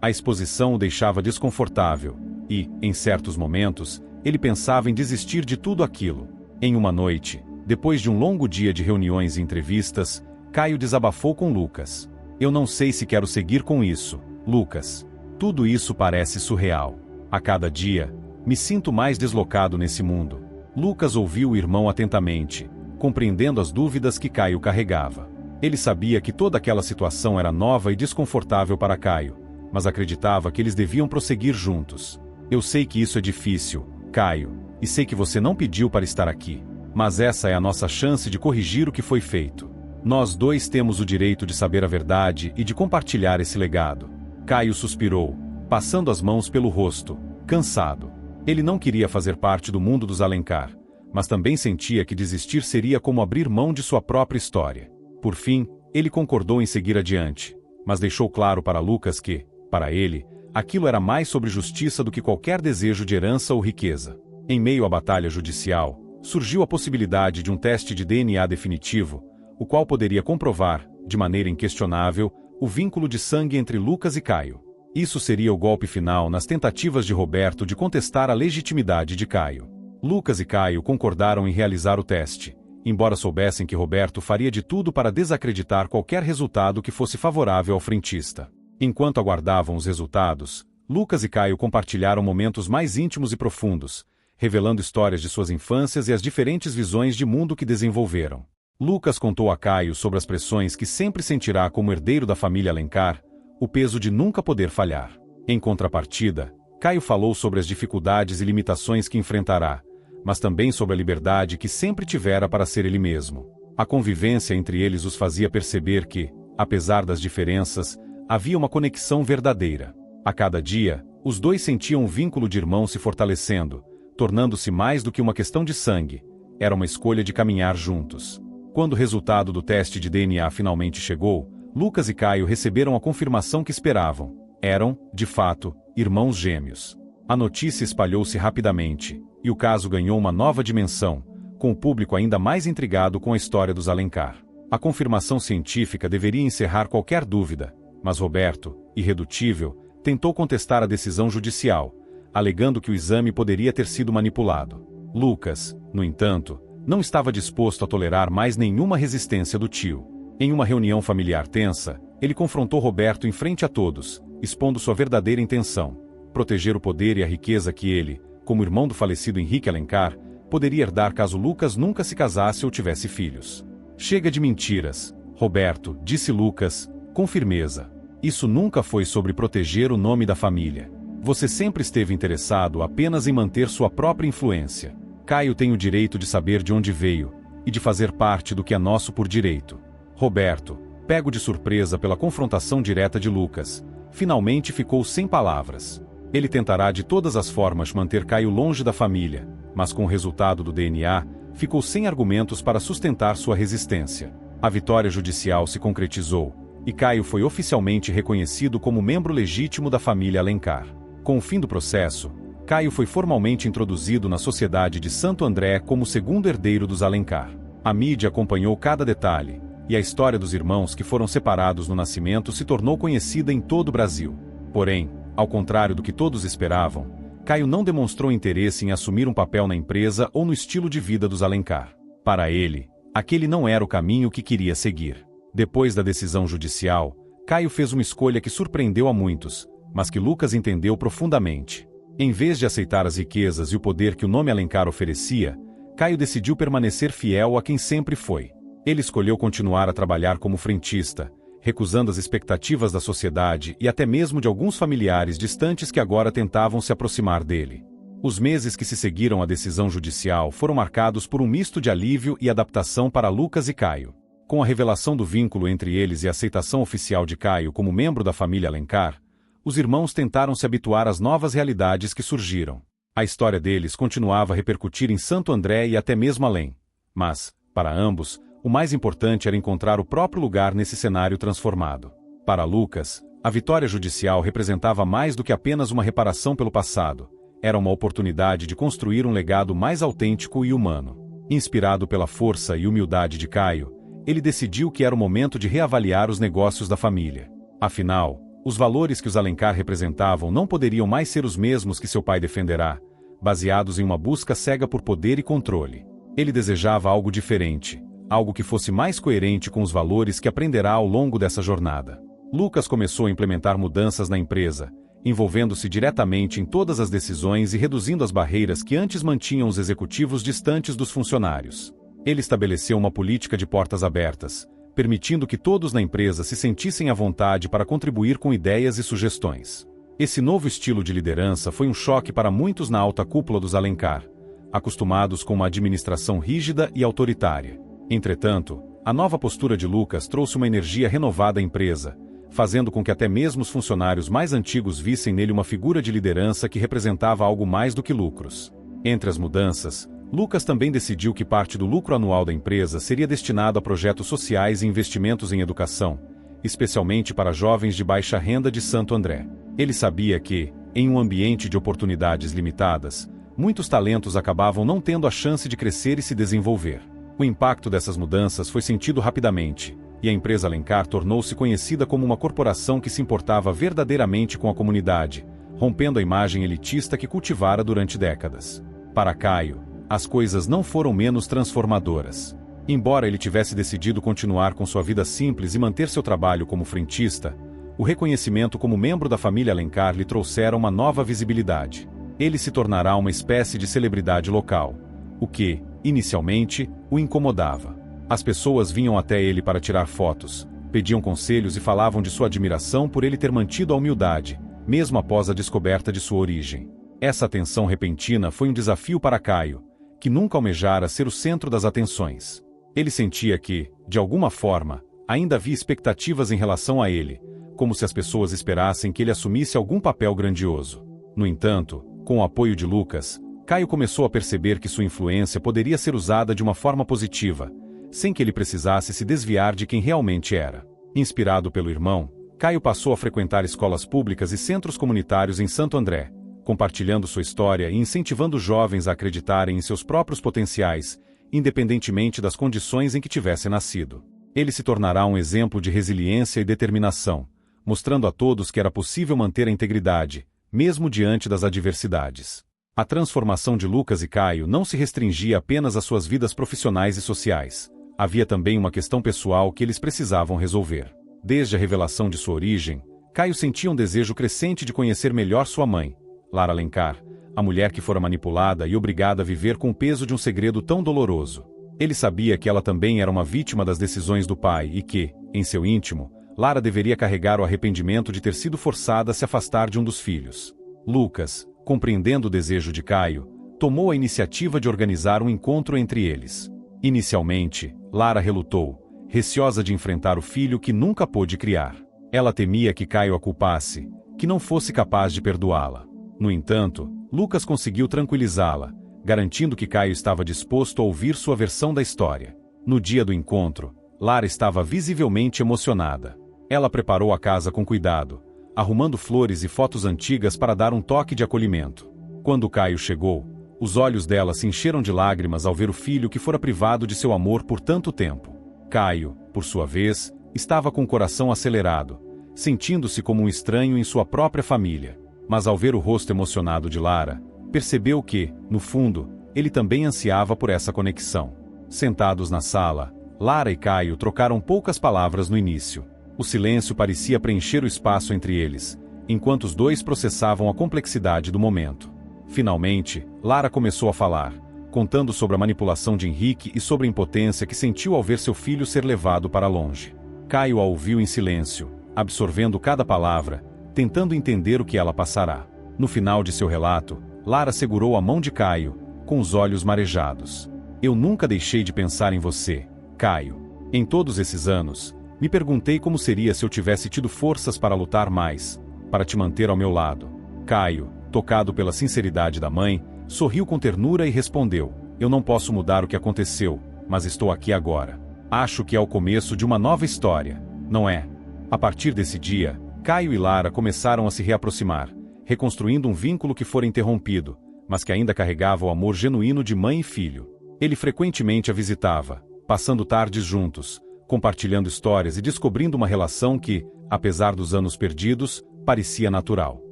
A exposição o deixava desconfortável e, em certos momentos, ele pensava em desistir de tudo aquilo. Em uma noite, depois de um longo dia de reuniões e entrevistas, Caio desabafou com Lucas. Eu não sei se quero seguir com isso, Lucas. Tudo isso parece surreal. A cada dia, me sinto mais deslocado nesse mundo. Lucas ouviu o irmão atentamente, compreendendo as dúvidas que Caio carregava. Ele sabia que toda aquela situação era nova e desconfortável para Caio, mas acreditava que eles deviam prosseguir juntos. Eu sei que isso é difícil, Caio, e sei que você não pediu para estar aqui, mas essa é a nossa chance de corrigir o que foi feito. Nós dois temos o direito de saber a verdade e de compartilhar esse legado. Caio suspirou, passando as mãos pelo rosto, cansado. Ele não queria fazer parte do mundo dos Alencar, mas também sentia que desistir seria como abrir mão de sua própria história. Por fim, ele concordou em seguir adiante, mas deixou claro para Lucas que, para ele, aquilo era mais sobre justiça do que qualquer desejo de herança ou riqueza. Em meio à batalha judicial, surgiu a possibilidade de um teste de DNA definitivo, o qual poderia comprovar, de maneira inquestionável, o vínculo de sangue entre Lucas e Caio. Isso seria o golpe final nas tentativas de Roberto de contestar a legitimidade de Caio. Lucas e Caio concordaram em realizar o teste, embora soubessem que Roberto faria de tudo para desacreditar qualquer resultado que fosse favorável ao frentista. Enquanto aguardavam os resultados, Lucas e Caio compartilharam momentos mais íntimos e profundos, revelando histórias de suas infâncias e as diferentes visões de mundo que desenvolveram. Lucas contou a Caio sobre as pressões que sempre sentirá como herdeiro da família Alencar, o peso de nunca poder falhar. Em contrapartida, Caio falou sobre as dificuldades e limitações que enfrentará, mas também sobre a liberdade que sempre tivera para ser ele mesmo. A convivência entre eles os fazia perceber que, apesar das diferenças, havia uma conexão verdadeira. A cada dia, os dois sentiam um vínculo de irmão se fortalecendo, tornando-se mais do que uma questão de sangue. Era uma escolha de caminhar juntos. Quando o resultado do teste de DNA finalmente chegou, Lucas e Caio receberam a confirmação que esperavam. Eram, de fato, irmãos gêmeos. A notícia espalhou-se rapidamente, e o caso ganhou uma nova dimensão, com o público ainda mais intrigado com a história dos Alencar. A confirmação científica deveria encerrar qualquer dúvida, mas Roberto, irredutível, tentou contestar a decisão judicial, alegando que o exame poderia ter sido manipulado. Lucas, no entanto, não estava disposto a tolerar mais nenhuma resistência do tio. Em uma reunião familiar tensa, ele confrontou Roberto em frente a todos, expondo sua verdadeira intenção: proteger o poder e a riqueza que ele, como irmão do falecido Henrique Alencar, poderia herdar caso Lucas nunca se casasse ou tivesse filhos. Chega de mentiras, Roberto, disse Lucas, com firmeza. Isso nunca foi sobre proteger o nome da família. Você sempre esteve interessado apenas em manter sua própria influência. Caio tem o direito de saber de onde veio, e de fazer parte do que é nosso por direito. Roberto, pego de surpresa pela confrontação direta de Lucas, finalmente ficou sem palavras. Ele tentará de todas as formas manter Caio longe da família, mas com o resultado do DNA, ficou sem argumentos para sustentar sua resistência. A vitória judicial se concretizou, e Caio foi oficialmente reconhecido como membro legítimo da família Alencar. Com o fim do processo, Caio foi formalmente introduzido na sociedade de Santo André como segundo herdeiro dos Alencar. A mídia acompanhou cada detalhe, e a história dos irmãos que foram separados no nascimento se tornou conhecida em todo o Brasil. Porém, ao contrário do que todos esperavam, Caio não demonstrou interesse em assumir um papel na empresa ou no estilo de vida dos Alencar. Para ele, aquele não era o caminho que queria seguir. Depois da decisão judicial, Caio fez uma escolha que surpreendeu a muitos, mas que Lucas entendeu profundamente. Em vez de aceitar as riquezas e o poder que o nome Alencar oferecia, Caio decidiu permanecer fiel a quem sempre foi. Ele escolheu continuar a trabalhar como frentista, recusando as expectativas da sociedade e até mesmo de alguns familiares distantes que agora tentavam se aproximar dele. Os meses que se seguiram à decisão judicial foram marcados por um misto de alívio e adaptação para Lucas e Caio. Com a revelação do vínculo entre eles e a aceitação oficial de Caio como membro da família Alencar, os irmãos tentaram se habituar às novas realidades que surgiram. A história deles continuava a repercutir em Santo André e até mesmo além. Mas, para ambos, o mais importante era encontrar o próprio lugar nesse cenário transformado. Para Lucas, a vitória judicial representava mais do que apenas uma reparação pelo passado. Era uma oportunidade de construir um legado mais autêntico e humano. Inspirado pela força e humildade de Caio, ele decidiu que era o momento de reavaliar os negócios da família. Afinal, os valores que os Alencar representavam não poderiam mais ser os mesmos que seu pai defenderá, baseados em uma busca cega por poder e controle. Ele desejava algo diferente, algo que fosse mais coerente com os valores que aprenderá ao longo dessa jornada. Lucas começou a implementar mudanças na empresa, envolvendo-se diretamente em todas as decisões e reduzindo as barreiras que antes mantinham os executivos distantes dos funcionários. Ele estabeleceu uma política de portas abertas, permitindo que todos na empresa se sentissem à vontade para contribuir com ideias e sugestões. Esse novo estilo de liderança foi um choque para muitos na alta cúpula dos Alencar, acostumados com uma administração rígida e autoritária. Entretanto, a nova postura de Lucas trouxe uma energia renovada à empresa, fazendo com que até mesmo os funcionários mais antigos vissem nele uma figura de liderança que representava algo mais do que lucros. Entre as mudanças, Lucas também decidiu que parte do lucro anual da empresa seria destinado a projetos sociais e investimentos em educação, especialmente para jovens de baixa renda de Santo André. Ele sabia que, em um ambiente de oportunidades limitadas, muitos talentos acabavam não tendo a chance de crescer e se desenvolver. O impacto dessas mudanças foi sentido rapidamente, e a empresa Alencar tornou-se conhecida como uma corporação que se importava verdadeiramente com a comunidade, rompendo a imagem elitista que cultivara durante décadas. Para Caio, as coisas não foram menos transformadoras. Embora ele tivesse decidido continuar com sua vida simples e manter seu trabalho como frentista, o reconhecimento como membro da família Alencar lhe trouxera uma nova visibilidade. Ele se tornará uma espécie de celebridade local, o que, inicialmente, o incomodava. As pessoas vinham até ele para tirar fotos, pediam conselhos e falavam de sua admiração por ele ter mantido a humildade, mesmo após a descoberta de sua origem. Essa atenção repentina foi um desafio para Caio, que nunca almejara ser o centro das atenções. Ele sentia que, de alguma forma, ainda havia expectativas em relação a ele, como se as pessoas esperassem que ele assumisse algum papel grandioso. No entanto, com o apoio de Lucas, Caio começou a perceber que sua influência poderia ser usada de uma forma positiva, sem que ele precisasse se desviar de quem realmente era. Inspirado pelo irmão, Caio passou a frequentar escolas públicas e centros comunitários em Santo André, compartilhando sua história e incentivando jovens a acreditarem em seus próprios potenciais, independentemente das condições em que tivesse nascido. Ele se tornará um exemplo de resiliência e determinação, mostrando a todos que era possível manter a integridade, mesmo diante das adversidades. A transformação de Lucas e Caio não se restringia apenas às suas vidas profissionais e sociais. Havia também uma questão pessoal que eles precisavam resolver. Desde a revelação de sua origem, Caio sentia um desejo crescente de conhecer melhor sua mãe, Lara Alencar, a mulher que fora manipulada e obrigada a viver com o peso de um segredo tão doloroso. Ele sabia que ela também era uma vítima das decisões do pai e que, em seu íntimo, Lara deveria carregar o arrependimento de ter sido forçada a se afastar de um dos filhos. Lucas, compreendendo o desejo de Caio, tomou a iniciativa de organizar um encontro entre eles. Inicialmente, Lara relutou, receosa de enfrentar o filho que nunca pôde criar. Ela temia que Caio a culpasse, que não fosse capaz de perdoá-la. No entanto, Lucas conseguiu tranquilizá-la, garantindo que Caio estava disposto a ouvir sua versão da história. No dia do encontro, Lara estava visivelmente emocionada. Ela preparou a casa com cuidado, arrumando flores e fotos antigas para dar um toque de acolhimento. Quando Caio chegou, os olhos dela se encheram de lágrimas ao ver o filho que fora privado de seu amor por tanto tempo. Caio, por sua vez, estava com o coração acelerado, sentindo-se como um estranho em sua própria família. Mas ao ver o rosto emocionado de Lara, percebeu que, no fundo, ele também ansiava por essa conexão. Sentados na sala, Lara e Caio trocaram poucas palavras no início. O silêncio parecia preencher o espaço entre eles, enquanto os dois processavam a complexidade do momento. Finalmente, Lara começou a falar, contando sobre a manipulação de Henrique e sobre a impotência que sentiu ao ver seu filho ser levado para longe. Caio a ouviu em silêncio, absorvendo cada palavra, tentando entender o que ela passará. No final de seu relato, Lara segurou a mão de Caio, com os olhos marejados. Eu nunca deixei de pensar em você, Caio. Em todos esses anos, me perguntei como seria se eu tivesse tido forças para lutar mais, para te manter ao meu lado. Caio, tocado pela sinceridade da mãe, sorriu com ternura e respondeu: eu não posso mudar o que aconteceu, mas estou aqui agora. Acho que é o começo de uma nova história, não é? A partir desse dia, Caio e Lara começaram a se reaproximar, reconstruindo um vínculo que fora interrompido, mas que ainda carregava o amor genuíno de mãe e filho. Ele frequentemente a visitava, passando tardes juntos, compartilhando histórias e descobrindo uma relação que, apesar dos anos perdidos, parecia natural.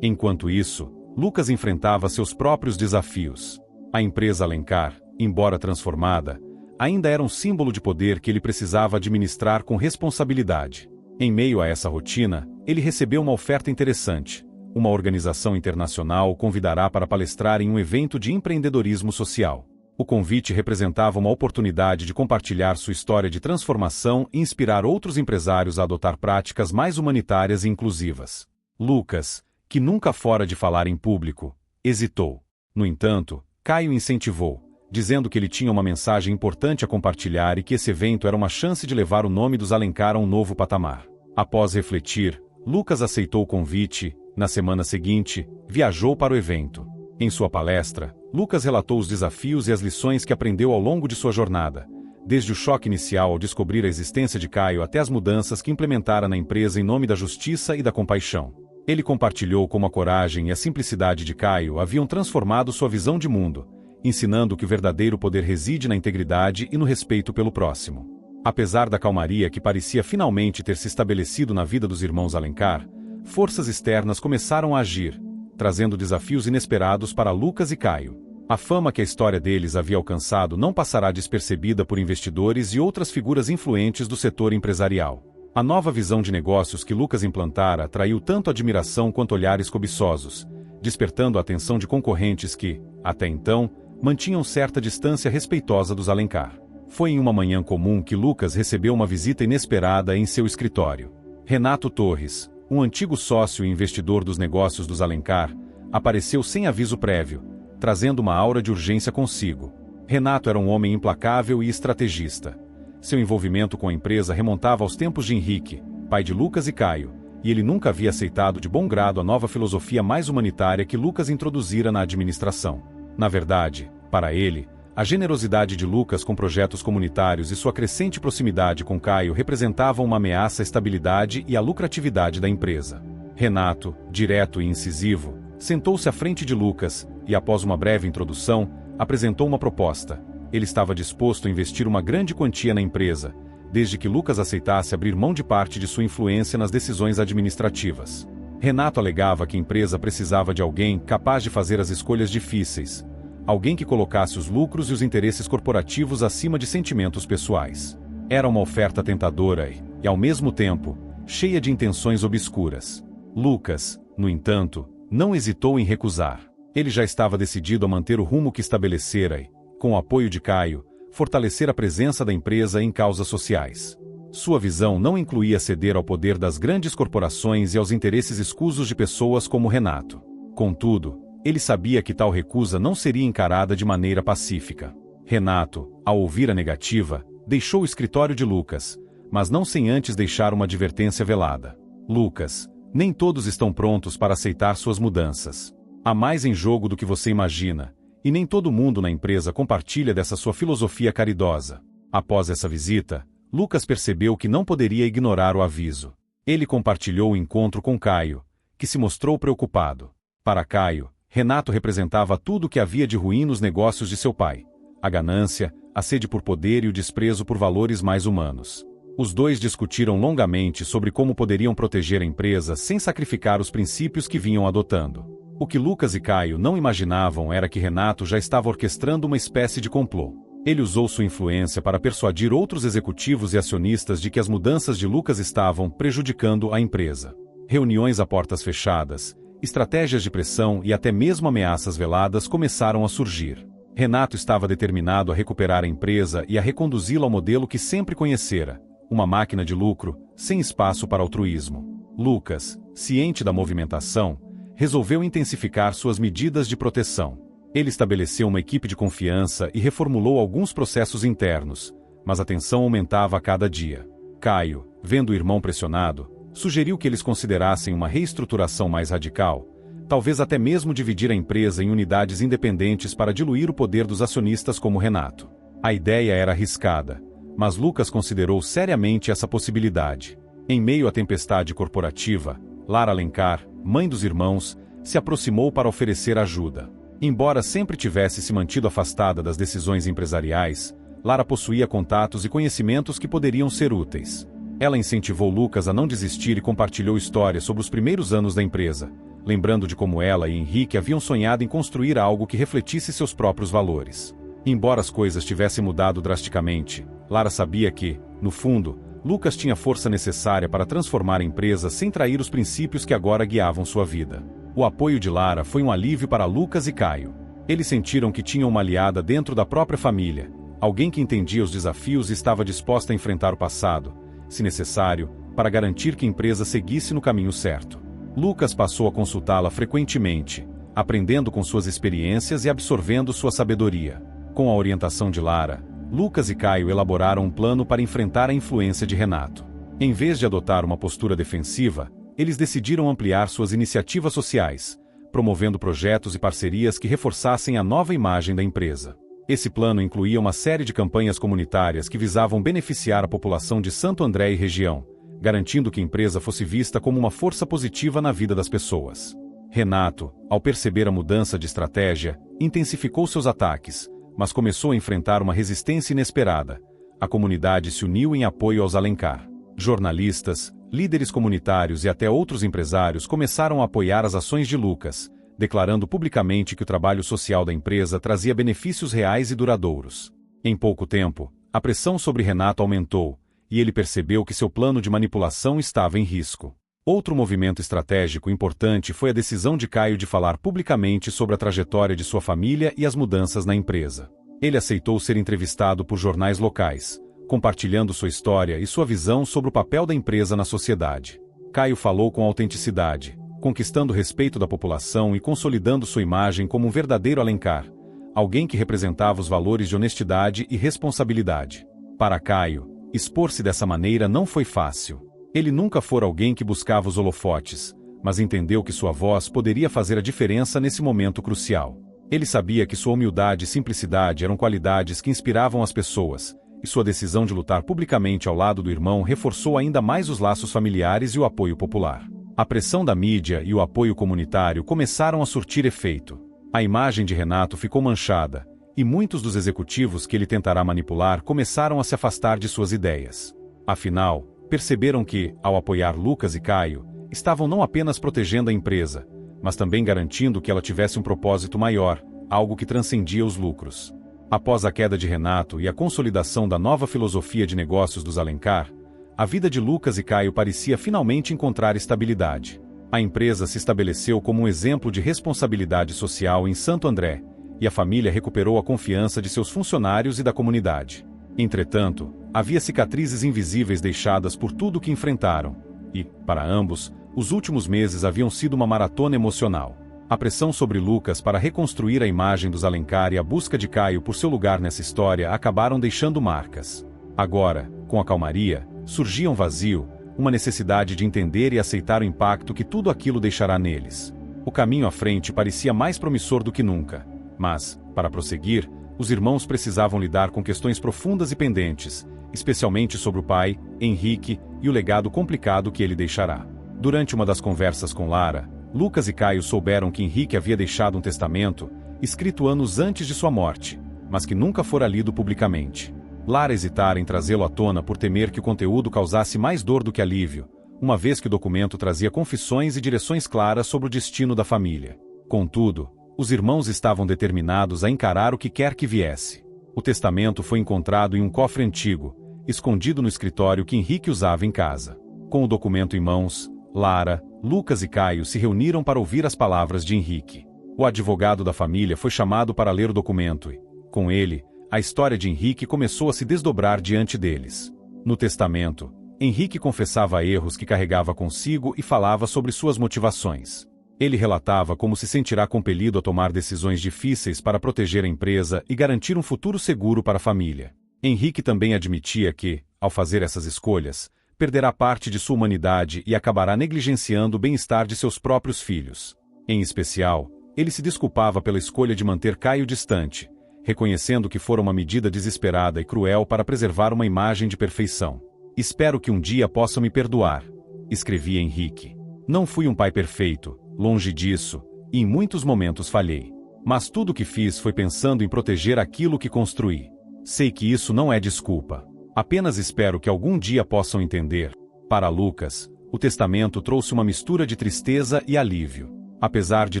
Enquanto isso, Lucas enfrentava seus próprios desafios. A empresa Alencar, embora transformada, ainda era um símbolo de poder que ele precisava administrar com responsabilidade. Em meio a essa rotina, ele recebeu uma oferta interessante. Uma organização internacional o convidará para palestrar em um evento de empreendedorismo social. O convite representava uma oportunidade de compartilhar sua história de transformação e inspirar outros empresários a adotar práticas mais humanitárias e inclusivas. Lucas, que nunca fora de falar em público, hesitou. No entanto, Caio incentivou, dizendo que ele tinha uma mensagem importante a compartilhar e que esse evento era uma chance de levar o nome dos Alencar a um novo patamar. Após refletir, Lucas aceitou o convite. Na semana seguinte, viajou para o evento. Em sua palestra, Lucas relatou os desafios e as lições que aprendeu ao longo de sua jornada, desde o choque inicial ao descobrir a existência de Caio até as mudanças que implementara na empresa em nome da justiça e da compaixão. Ele compartilhou como a coragem e a simplicidade de Caio haviam transformado sua visão de mundo, ensinando que o verdadeiro poder reside na integridade e no respeito pelo próximo. Apesar da calmaria que parecia finalmente ter se estabelecido na vida dos irmãos Alencar, forças externas começaram a agir, trazendo desafios inesperados para Lucas e Caio. A fama que a história deles havia alcançado não passará despercebida por investidores e outras figuras influentes do setor empresarial. A nova visão de negócios que Lucas implantara atraiu tanto admiração quanto olhares cobiçosos, despertando a atenção de concorrentes que, até então, mantinham certa distância respeitosa dos Alencar. Foi em uma manhã comum que Lucas recebeu uma visita inesperada em seu escritório. Renato Torres, um antigo sócio e investidor dos negócios dos Alencar, apareceu sem aviso prévio, trazendo uma aura de urgência consigo. Renato era um homem implacável e estrategista. Seu envolvimento com a empresa remontava aos tempos de Henrique, pai de Lucas e Caio, e ele nunca havia aceitado de bom grado a nova filosofia mais humanitária que Lucas introduzira na administração. Na verdade, para ele, a generosidade de Lucas com projetos comunitários e sua crescente proximidade com Caio representavam uma ameaça à estabilidade e à lucratividade da empresa. Renato, direto e incisivo, sentou-se à frente de Lucas e, após uma breve introdução, apresentou uma proposta. Ele estava disposto a investir uma grande quantia na empresa, desde que Lucas aceitasse abrir mão de parte de sua influência nas decisões administrativas. Renato alegava que a empresa precisava de alguém capaz de fazer as escolhas difíceis, alguém que colocasse os lucros e os interesses corporativos acima de sentimentos pessoais. Era uma oferta tentadora e, ao mesmo tempo, cheia de intenções obscuras. Lucas, no entanto, não hesitou em recusar. Ele já estava decidido a manter o rumo que estabelecera e, com o apoio de Caio, fortalecer a presença da empresa em causas sociais. Sua visão não incluía ceder ao poder das grandes corporações e aos interesses escusos de pessoas como Renato. Contudo, ele sabia que tal recusa não seria encarada de maneira pacífica. Renato, ao ouvir a negativa, deixou o escritório de Lucas, mas não sem antes deixar uma advertência velada. Lucas, nem todos estão prontos para aceitar suas mudanças. Há mais em jogo do que você imagina, e nem todo mundo na empresa compartilha dessa sua filosofia caridosa. Após essa visita, Lucas percebeu que não poderia ignorar o aviso. Ele compartilhou o encontro com Caio, que se mostrou preocupado. Para Caio, Renato representava tudo o que havia de ruim nos negócios de seu pai: a ganância, a sede por poder e o desprezo por valores mais humanos. Os dois discutiram longamente sobre como poderiam proteger a empresa sem sacrificar os princípios que vinham adotando. O que Lucas e Caio não imaginavam era que Renato já estava orquestrando uma espécie de complô. Ele usou sua influência para persuadir outros executivos e acionistas de que as mudanças de Lucas estavam prejudicando a empresa. Reuniões a portas fechadas, estratégias de pressão e até mesmo ameaças veladas começaram a surgir. Renato estava determinado a recuperar a empresa e a reconduzi-la ao modelo que sempre conhecera: uma máquina de lucro, sem espaço para altruísmo. Lucas, ciente da movimentação, resolveu intensificar suas medidas de proteção. Ele estabeleceu uma equipe de confiança e reformulou alguns processos internos, mas a tensão aumentava a cada dia. Caio, vendo o irmão pressionado, sugeriu que eles considerassem uma reestruturação mais radical, talvez até mesmo dividir a empresa em unidades independentes para diluir o poder dos acionistas como Renato. A ideia era arriscada, mas Lucas considerou seriamente essa possibilidade. Em meio à tempestade corporativa, Lara Alencar, mãe dos irmãos, se aproximou para oferecer ajuda. Embora sempre tivesse se mantido afastada das decisões empresariais, Lara possuía contatos e conhecimentos que poderiam ser úteis. Ela incentivou Lucas a não desistir e compartilhou histórias sobre os primeiros anos da empresa, lembrando de como ela e Henrique haviam sonhado em construir algo que refletisse seus próprios valores. Embora as coisas tivessem mudado drasticamente, Lara sabia que, no fundo, Lucas tinha a força necessária para transformar a empresa sem trair os princípios que agora guiavam sua vida. O apoio de Lara foi um alívio para Lucas e Caio. Eles sentiram que tinham uma aliada dentro da própria família, alguém que entendia os desafios e estava disposta a enfrentar o passado, se necessário, para garantir que a empresa seguisse no caminho certo. Lucas passou a consultá-la frequentemente, aprendendo com suas experiências e absorvendo sua sabedoria. Com a orientação de Lara, Lucas e Caio elaboraram um plano para enfrentar a influência de Renato. Em vez de adotar uma postura defensiva, eles decidiram ampliar suas iniciativas sociais, promovendo projetos e parcerias que reforçassem a nova imagem da empresa. Esse plano incluía uma série de campanhas comunitárias que visavam beneficiar a população de Santo André e região, garantindo que a empresa fosse vista como uma força positiva na vida das pessoas. Renato, ao perceber a mudança de estratégia, intensificou seus ataques, mas começou a enfrentar uma resistência inesperada. A comunidade se uniu em apoio aos Alencar. Jornalistas, líderes comunitários e até outros empresários começaram a apoiar as ações de Lucas, declarando publicamente que o trabalho social da empresa trazia benefícios reais e duradouros. Em pouco tempo, a pressão sobre Renato aumentou, e ele percebeu que seu plano de manipulação estava em risco. Outro movimento estratégico importante foi a decisão de Caio de falar publicamente sobre a trajetória de sua família e as mudanças na empresa. Ele aceitou ser entrevistado por jornais locais, compartilhando sua história e sua visão sobre o papel da empresa na sociedade. Caio falou com autenticidade, conquistando o respeito da população e consolidando sua imagem como um verdadeiro Alencar, alguém que representava os valores de honestidade e responsabilidade. Para Caio, expor-se dessa maneira não foi fácil. Ele nunca fora alguém que buscava os holofotes, mas entendeu que sua voz poderia fazer a diferença nesse momento crucial. Ele sabia que sua humildade e simplicidade eram qualidades que inspiravam as pessoas, e sua decisão de lutar publicamente ao lado do irmão reforçou ainda mais os laços familiares e o apoio popular. A pressão da mídia e o apoio comunitário começaram a surtir efeito. A imagem de Renato ficou manchada, e muitos dos executivos que ele tentará manipular começaram a se afastar de suas ideias. Afinal, perceberam que, ao apoiar Lucas e Caio, estavam não apenas protegendo a empresa, mas também garantindo que ela tivesse um propósito maior, algo que transcendia os lucros. Após a queda de Renato e a consolidação da nova filosofia de negócios dos Alencar, a vida de Lucas e Caio parecia finalmente encontrar estabilidade. A empresa se estabeleceu como um exemplo de responsabilidade social em Santo André, e a família recuperou a confiança de seus funcionários e da comunidade. Entretanto, havia cicatrizes invisíveis deixadas por tudo o que enfrentaram, e, para ambos, os últimos meses haviam sido uma maratona emocional. A pressão sobre Lucas para reconstruir a imagem dos Alencar e a busca de Caio por seu lugar nessa história acabaram deixando marcas. Agora, com a calmaria, surgia um vazio, uma necessidade de entender e aceitar o impacto que tudo aquilo deixará neles. O caminho à frente parecia mais promissor do que nunca, mas, para prosseguir, os irmãos precisavam lidar com questões profundas e pendentes, especialmente sobre o pai, Henrique, e o legado complicado que ele deixará. Durante uma das conversas com Lara, Lucas e Caio souberam que Henrique havia deixado um testamento, escrito anos antes de sua morte, mas que nunca fora lido publicamente. Lara hesitara em trazê-lo à tona por temer que o conteúdo causasse mais dor do que alívio, uma vez que o documento trazia confissões e direções claras sobre o destino da família. Contudo, os irmãos estavam determinados a encarar o que quer que viesse. O testamento foi encontrado em um cofre antigo, escondido no escritório que Henrique usava em casa. Com o documento em mãos, Lara, Lucas e Caio se reuniram para ouvir as palavras de Henrique. O advogado da família foi chamado para ler o documento e, com ele, a história de Henrique começou a se desdobrar diante deles. No testamento, Henrique confessava erros que carregava consigo e falava sobre suas motivações. Ele relatava como se sentirá compelido a tomar decisões difíceis para proteger a empresa e garantir um futuro seguro para a família. Henrique também admitia que, ao fazer essas escolhas, perderá parte de sua humanidade e acabará negligenciando o bem-estar de seus próprios filhos. Em especial, ele se desculpava pela escolha de manter Caio distante, reconhecendo que fora uma medida desesperada e cruel para preservar uma imagem de perfeição. "Espero que um dia possam me perdoar", escrevia Henrique. "Não fui um pai perfeito, longe disso, e em muitos momentos falhei. Mas tudo o que fiz foi pensando em proteger aquilo que construí. Sei que isso não é desculpa. Apenas espero que algum dia possam entender." Para Lucas, o testamento trouxe uma mistura de tristeza e alívio. Apesar de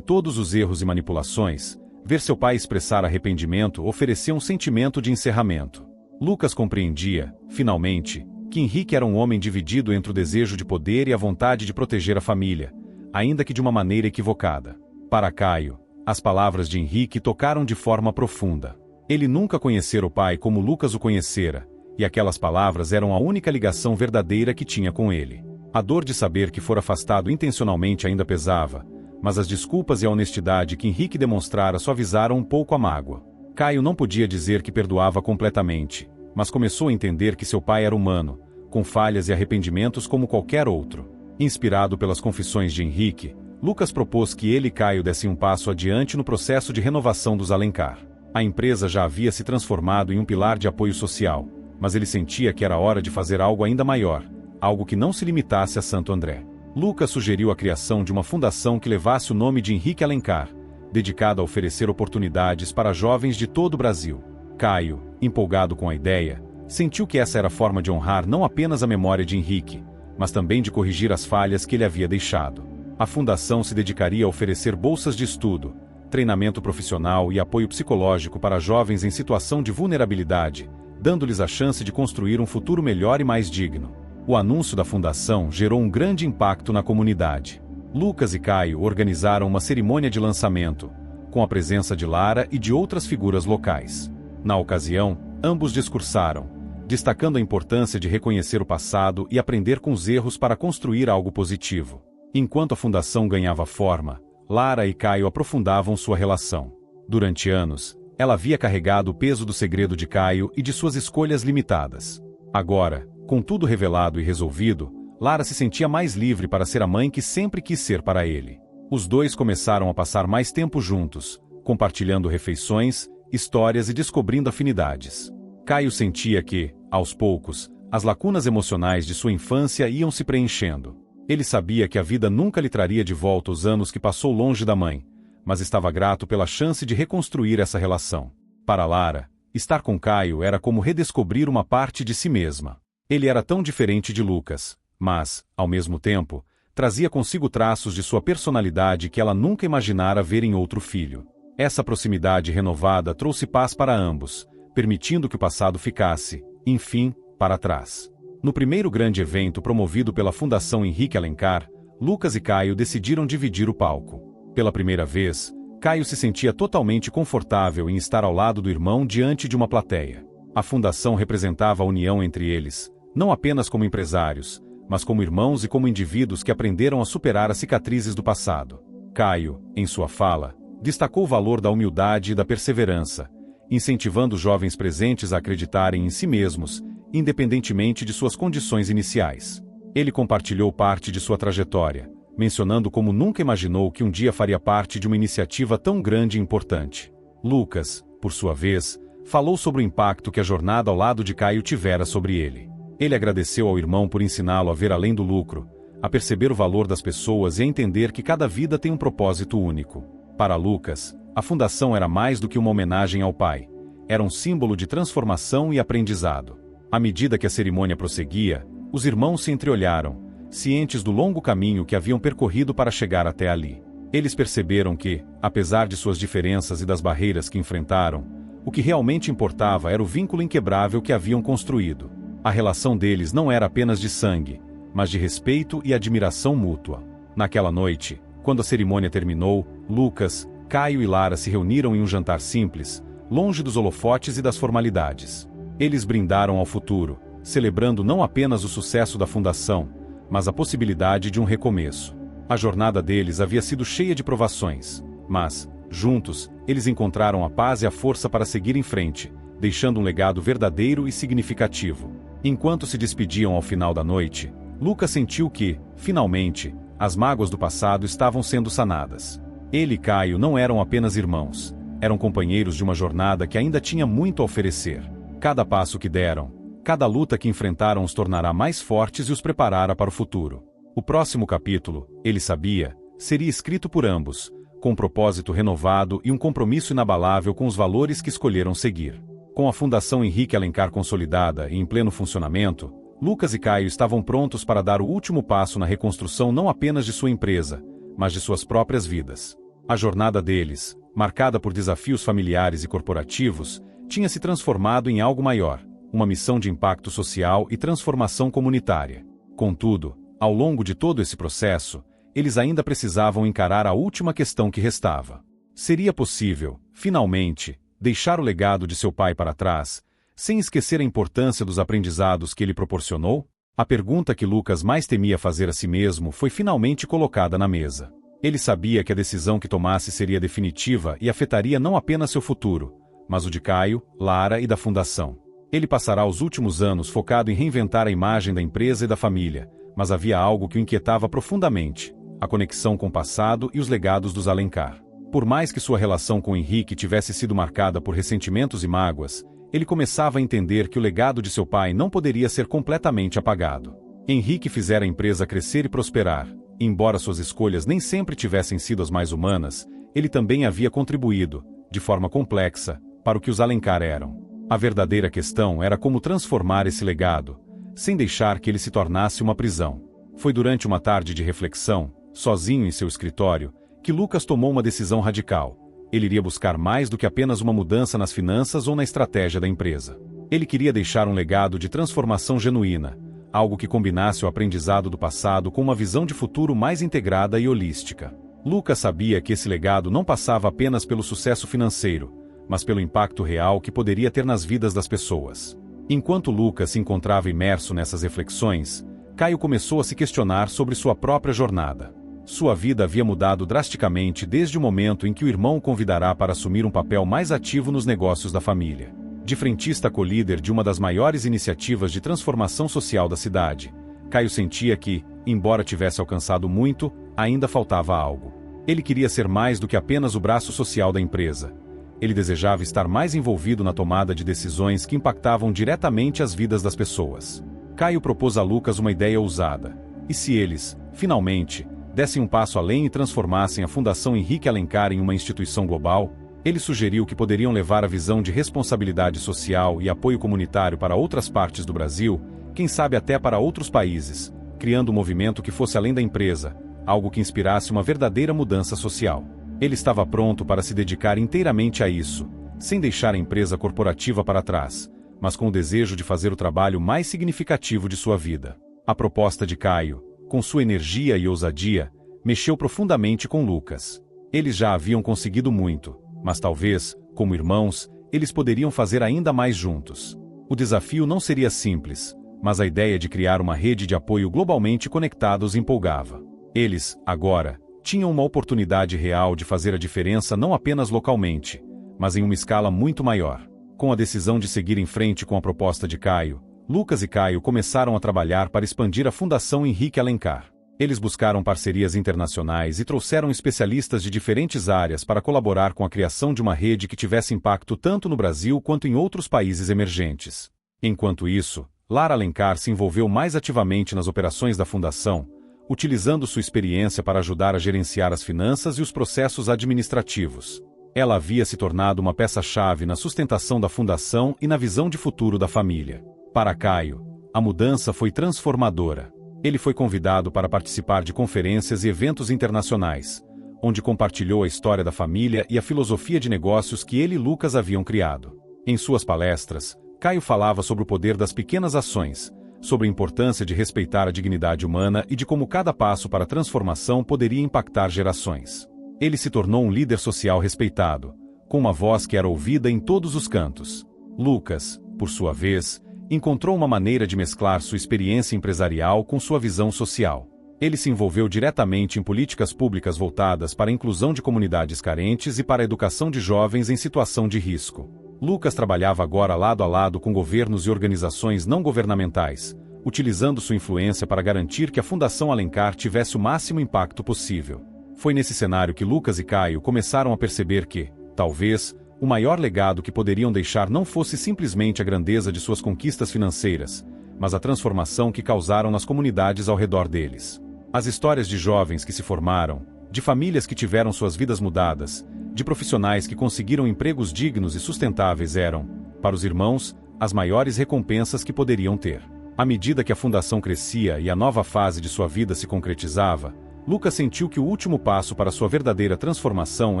todos os erros e manipulações, ver seu pai expressar arrependimento oferecia um sentimento de encerramento. Lucas compreendia, finalmente, que Henrique era um homem dividido entre o desejo de poder e a vontade de proteger a família, ainda que de uma maneira equivocada. Para Caio, as palavras de Henrique tocaram de forma profunda. Ele nunca conhecera o pai como Lucas o conhecera, e aquelas palavras eram a única ligação verdadeira que tinha com ele. A dor de saber que fora afastado intencionalmente ainda pesava, mas as desculpas e a honestidade que Henrique demonstrara suavizaram um pouco a mágoa. Caio não podia dizer que perdoava completamente, mas começou a entender que seu pai era humano, com falhas e arrependimentos como qualquer outro. Inspirado pelas confissões de Henrique, Lucas propôs que ele e Caio dessem um passo adiante no processo de renovação dos Alencar. A empresa já havia se transformado em um pilar de apoio social, mas ele sentia que era hora de fazer algo ainda maior, algo que não se limitasse a Santo André. Lucas sugeriu a criação de uma fundação que levasse o nome de Henrique Alencar, dedicada a oferecer oportunidades para jovens de todo o Brasil. Caio, empolgado com a ideia, sentiu que essa era a forma de honrar não apenas a memória de Henrique, mas também de corrigir as falhas que ele havia deixado. A fundação se dedicaria a oferecer bolsas de estudo, treinamento profissional e apoio psicológico para jovens em situação de vulnerabilidade, dando-lhes a chance de construir um futuro melhor e mais digno. O anúncio da fundação gerou um grande impacto na comunidade. Lucas e Caio organizaram uma cerimônia de lançamento, com a presença de Lara e de outras figuras locais. Na ocasião, ambos discursaram, destacando a importância de reconhecer o passado e aprender com os erros para construir algo positivo. Enquanto a fundação ganhava forma, Lara e Caio aprofundavam sua relação. Durante anos, ela havia carregado o peso do segredo de Caio e de suas escolhas limitadas. Agora, com tudo revelado e resolvido, Lara se sentia mais livre para ser a mãe que sempre quis ser para ele. Os dois começaram a passar mais tempo juntos, compartilhando refeições, histórias e descobrindo afinidades. Caio sentia que, aos poucos, as lacunas emocionais de sua infância iam se preenchendo. Ele sabia que a vida nunca lhe traria de volta os anos que passou longe da mãe, mas estava grato pela chance de reconstruir essa relação. Para Lara, estar com Caio era como redescobrir uma parte de si mesma. Ele era tão diferente de Lucas, mas, ao mesmo tempo, trazia consigo traços de sua personalidade que ela nunca imaginara ver em outro filho. Essa proximidade renovada trouxe paz para ambos, permitindo que o passado ficasse, enfim, para trás. No primeiro grande evento promovido pela Fundação Henrique Alencar, Lucas e Caio decidiram dividir o palco. Pela primeira vez, Caio se sentia totalmente confortável em estar ao lado do irmão diante de uma plateia. A fundação representava a união entre eles, não apenas como empresários, mas como irmãos e como indivíduos que aprenderam a superar as cicatrizes do passado. Caio, em sua fala, destacou o valor da humildade e da perseverança, incentivando os jovens presentes a acreditarem em si mesmos, independentemente de suas condições iniciais. Ele compartilhou parte de sua trajetória, mencionando como nunca imaginou que um dia faria parte de uma iniciativa tão grande e importante. Lucas, por sua vez, falou sobre o impacto que a jornada ao lado de Caio tivera sobre ele. Ele agradeceu ao irmão por ensiná-lo a ver além do lucro, a perceber o valor das pessoas e a entender que cada vida tem um propósito único. Para Lucas, a fundação era mais do que uma homenagem ao pai. Era um símbolo de transformação e aprendizado. À medida que a cerimônia prosseguia, os irmãos se entreolharam, cientes do longo caminho que haviam percorrido para chegar até ali. Eles perceberam que, apesar de suas diferenças e das barreiras que enfrentaram, o que realmente importava era o vínculo inquebrável que haviam construído. A relação deles não era apenas de sangue, mas de respeito e admiração mútua. Naquela noite, quando a cerimônia terminou, Lucas, Caio e Lara se reuniram em um jantar simples, longe dos holofotes e das formalidades. Eles brindaram ao futuro, celebrando não apenas o sucesso da fundação, mas a possibilidade de um recomeço. A jornada deles havia sido cheia de provações, mas, juntos, eles encontraram a paz e a força para seguir em frente, deixando um legado verdadeiro e significativo. Enquanto se despediam ao final da noite, Lucas sentiu que, finalmente, as mágoas do passado estavam sendo sanadas. Ele e Caio não eram apenas irmãos, eram companheiros de uma jornada que ainda tinha muito a oferecer. Cada passo que deram, cada luta que enfrentaram os tornará mais fortes e os preparará para o futuro. O próximo capítulo, ele sabia, seria escrito por ambos, com um propósito renovado e um compromisso inabalável com os valores que escolheram seguir. Com a Fundação Henrique Alencar consolidada e em pleno funcionamento, Lucas e Caio estavam prontos para dar o último passo na reconstrução não apenas de sua empresa, mas de suas próprias vidas. A jornada deles, marcada por desafios familiares e corporativos, tinha se transformado em algo maior, uma missão de impacto social e transformação comunitária. Contudo, ao longo de todo esse processo, eles ainda precisavam encarar a última questão que restava. Seria possível, finalmente, deixar o legado de seu pai para trás, sem esquecer a importância dos aprendizados que ele proporcionou? A pergunta que Lucas mais temia fazer a si mesmo foi finalmente colocada na mesa. Ele sabia que a decisão que tomasse seria definitiva e afetaria não apenas seu futuro, mas o de Caio, Lara e da Fundação. Ele passará os últimos anos focado em reinventar a imagem da empresa e da família, mas havia algo que o inquietava profundamente: a conexão com o passado e os legados dos Alencar. Por mais que sua relação com Henrique tivesse sido marcada por ressentimentos e mágoas, ele começava a entender que o legado de seu pai não poderia ser completamente apagado. Henrique fizera a empresa crescer e prosperar, e embora suas escolhas nem sempre tivessem sido as mais humanas, ele também havia contribuído, de forma complexa, para o que os Alencar eram. A verdadeira questão era como transformar esse legado, sem deixar que ele se tornasse uma prisão. Foi durante uma tarde de reflexão, sozinho em seu escritório, que Lucas tomou uma decisão radical. Ele iria buscar mais do que apenas uma mudança nas finanças ou na estratégia da empresa. Ele queria deixar um legado de transformação genuína, algo que combinasse o aprendizado do passado com uma visão de futuro mais integrada e holística. Lucas sabia que esse legado não passava apenas pelo sucesso financeiro, mas pelo impacto real que poderia ter nas vidas das pessoas. Enquanto Lucas se encontrava imerso nessas reflexões, Caio começou a se questionar sobre sua própria jornada. Sua vida havia mudado drasticamente desde o momento em que o irmão o convidará para assumir um papel mais ativo nos negócios da família. De frentista co-líder de uma das maiores iniciativas de transformação social da cidade, Caio sentia que, embora tivesse alcançado muito, ainda faltava algo. Ele queria ser mais do que apenas o braço social da empresa. Ele desejava estar mais envolvido na tomada de decisões que impactavam diretamente as vidas das pessoas. Caio propôs a Lucas uma ideia ousada. E se eles, finalmente, dessem um passo além e transformassem a Fundação Henrique Alencar em uma instituição global? Ele sugeriu que poderiam levar a visão de responsabilidade social e apoio comunitário para outras partes do Brasil, quem sabe até para outros países, criando um movimento que fosse além da empresa, algo que inspirasse uma verdadeira mudança social. Ele estava pronto para se dedicar inteiramente a isso, sem deixar a empresa corporativa para trás, mas com o desejo de fazer o trabalho mais significativo de sua vida. A proposta de Caio, com sua energia e ousadia, mexeu profundamente com Lucas. Eles já haviam conseguido muito, mas talvez, como irmãos, eles poderiam fazer ainda mais juntos. O desafio não seria simples, mas a ideia de criar uma rede de apoio globalmente conectada os empolgava. Eles, agora, tinham uma oportunidade real de fazer a diferença não apenas localmente, mas em uma escala muito maior. Com a decisão de seguir em frente com a proposta de Caio, Lucas e Caio começaram a trabalhar para expandir a Fundação Henrique Alencar. Eles buscaram parcerias internacionais e trouxeram especialistas de diferentes áreas para colaborar com a criação de uma rede que tivesse impacto tanto no Brasil quanto em outros países emergentes. Enquanto isso, Lara Alencar se envolveu mais ativamente nas operações da Fundação, utilizando sua experiência para ajudar a gerenciar as finanças e os processos administrativos. Ela havia se tornado uma peça-chave na sustentação da Fundação e na visão de futuro da família. Para Caio, a mudança foi transformadora. Ele foi convidado para participar de conferências e eventos internacionais, onde compartilhou a história da família e a filosofia de negócios que ele e Lucas haviam criado. Em suas palestras, Caio falava sobre o poder das pequenas ações, sobre a importância de respeitar a dignidade humana e de como cada passo para a transformação poderia impactar gerações. Ele se tornou um líder social respeitado, com uma voz que era ouvida em todos os cantos. Lucas, por sua vez, encontrou uma maneira de mesclar sua experiência empresarial com sua visão social. Ele se envolveu diretamente em políticas públicas voltadas para a inclusão de comunidades carentes e para a educação de jovens em situação de risco. Lucas trabalhava agora lado a lado com governos e organizações não governamentais, utilizando sua influência para garantir que a Fundação Alencar tivesse o máximo impacto possível. Foi nesse cenário que Lucas e Caio começaram a perceber que, talvez, o maior legado que poderiam deixar não fosse simplesmente a grandeza de suas conquistas financeiras, mas a transformação que causaram nas comunidades ao redor deles. As histórias de jovens que se formaram, de famílias que tiveram suas vidas mudadas, de profissionais que conseguiram empregos dignos e sustentáveis eram, para os irmãos, as maiores recompensas que poderiam ter. À medida que a Fundação crescia e a nova fase de sua vida se concretizava, Lucas sentiu que o último passo para sua verdadeira transformação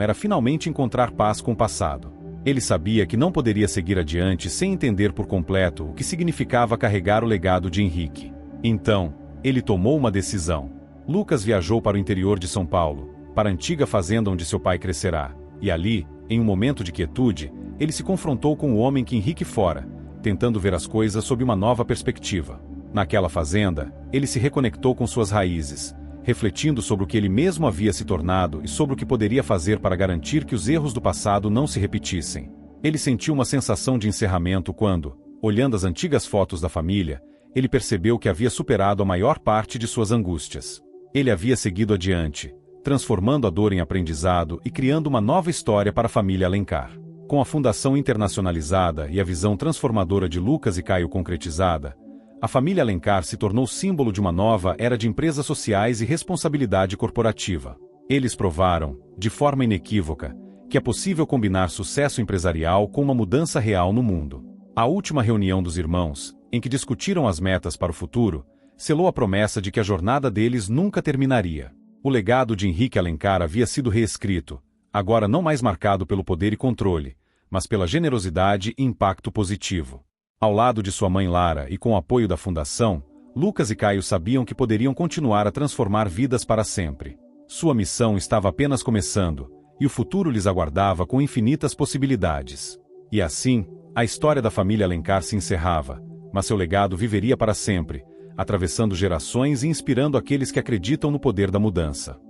era finalmente encontrar paz com o passado. Ele sabia que não poderia seguir adiante sem entender por completo o que significava carregar o legado de Henrique. Então, ele tomou uma decisão. Lucas viajou para o interior de São Paulo, para a antiga fazenda onde seu pai crescerá, e ali, em um momento de quietude, ele se confrontou com o homem que Henrique fora, tentando ver as coisas sob uma nova perspectiva. Naquela fazenda, ele se reconectou com suas raízes, refletindo sobre o que ele mesmo havia se tornado e sobre o que poderia fazer para garantir que os erros do passado não se repetissem. Ele sentiu uma sensação de encerramento quando, olhando as antigas fotos da família, ele percebeu que havia superado a maior parte de suas angústias. Ele havia seguido adiante, transformando a dor em aprendizado e criando uma nova história para a família Alencar. Com a fundação internacionalizada e a visão transformadora de Lucas e Caio concretizada, a família Alencar se tornou símbolo de uma nova era de empresas sociais e responsabilidade corporativa. Eles provaram, de forma inequívoca, que é possível combinar sucesso empresarial com uma mudança real no mundo. A última reunião dos irmãos, em que discutiram as metas para o futuro, selou a promessa de que a jornada deles nunca terminaria. O legado de Henrique Alencar havia sido reescrito, agora não mais marcado pelo poder e controle, mas pela generosidade e impacto positivo. Ao lado de sua mãe Lara e com o apoio da fundação, Lucas e Caio sabiam que poderiam continuar a transformar vidas para sempre. Sua missão estava apenas começando, e o futuro lhes aguardava com infinitas possibilidades. E assim, a história da família Alencar se encerrava, mas seu legado viveria para sempre, atravessando gerações e inspirando aqueles que acreditam no poder da mudança.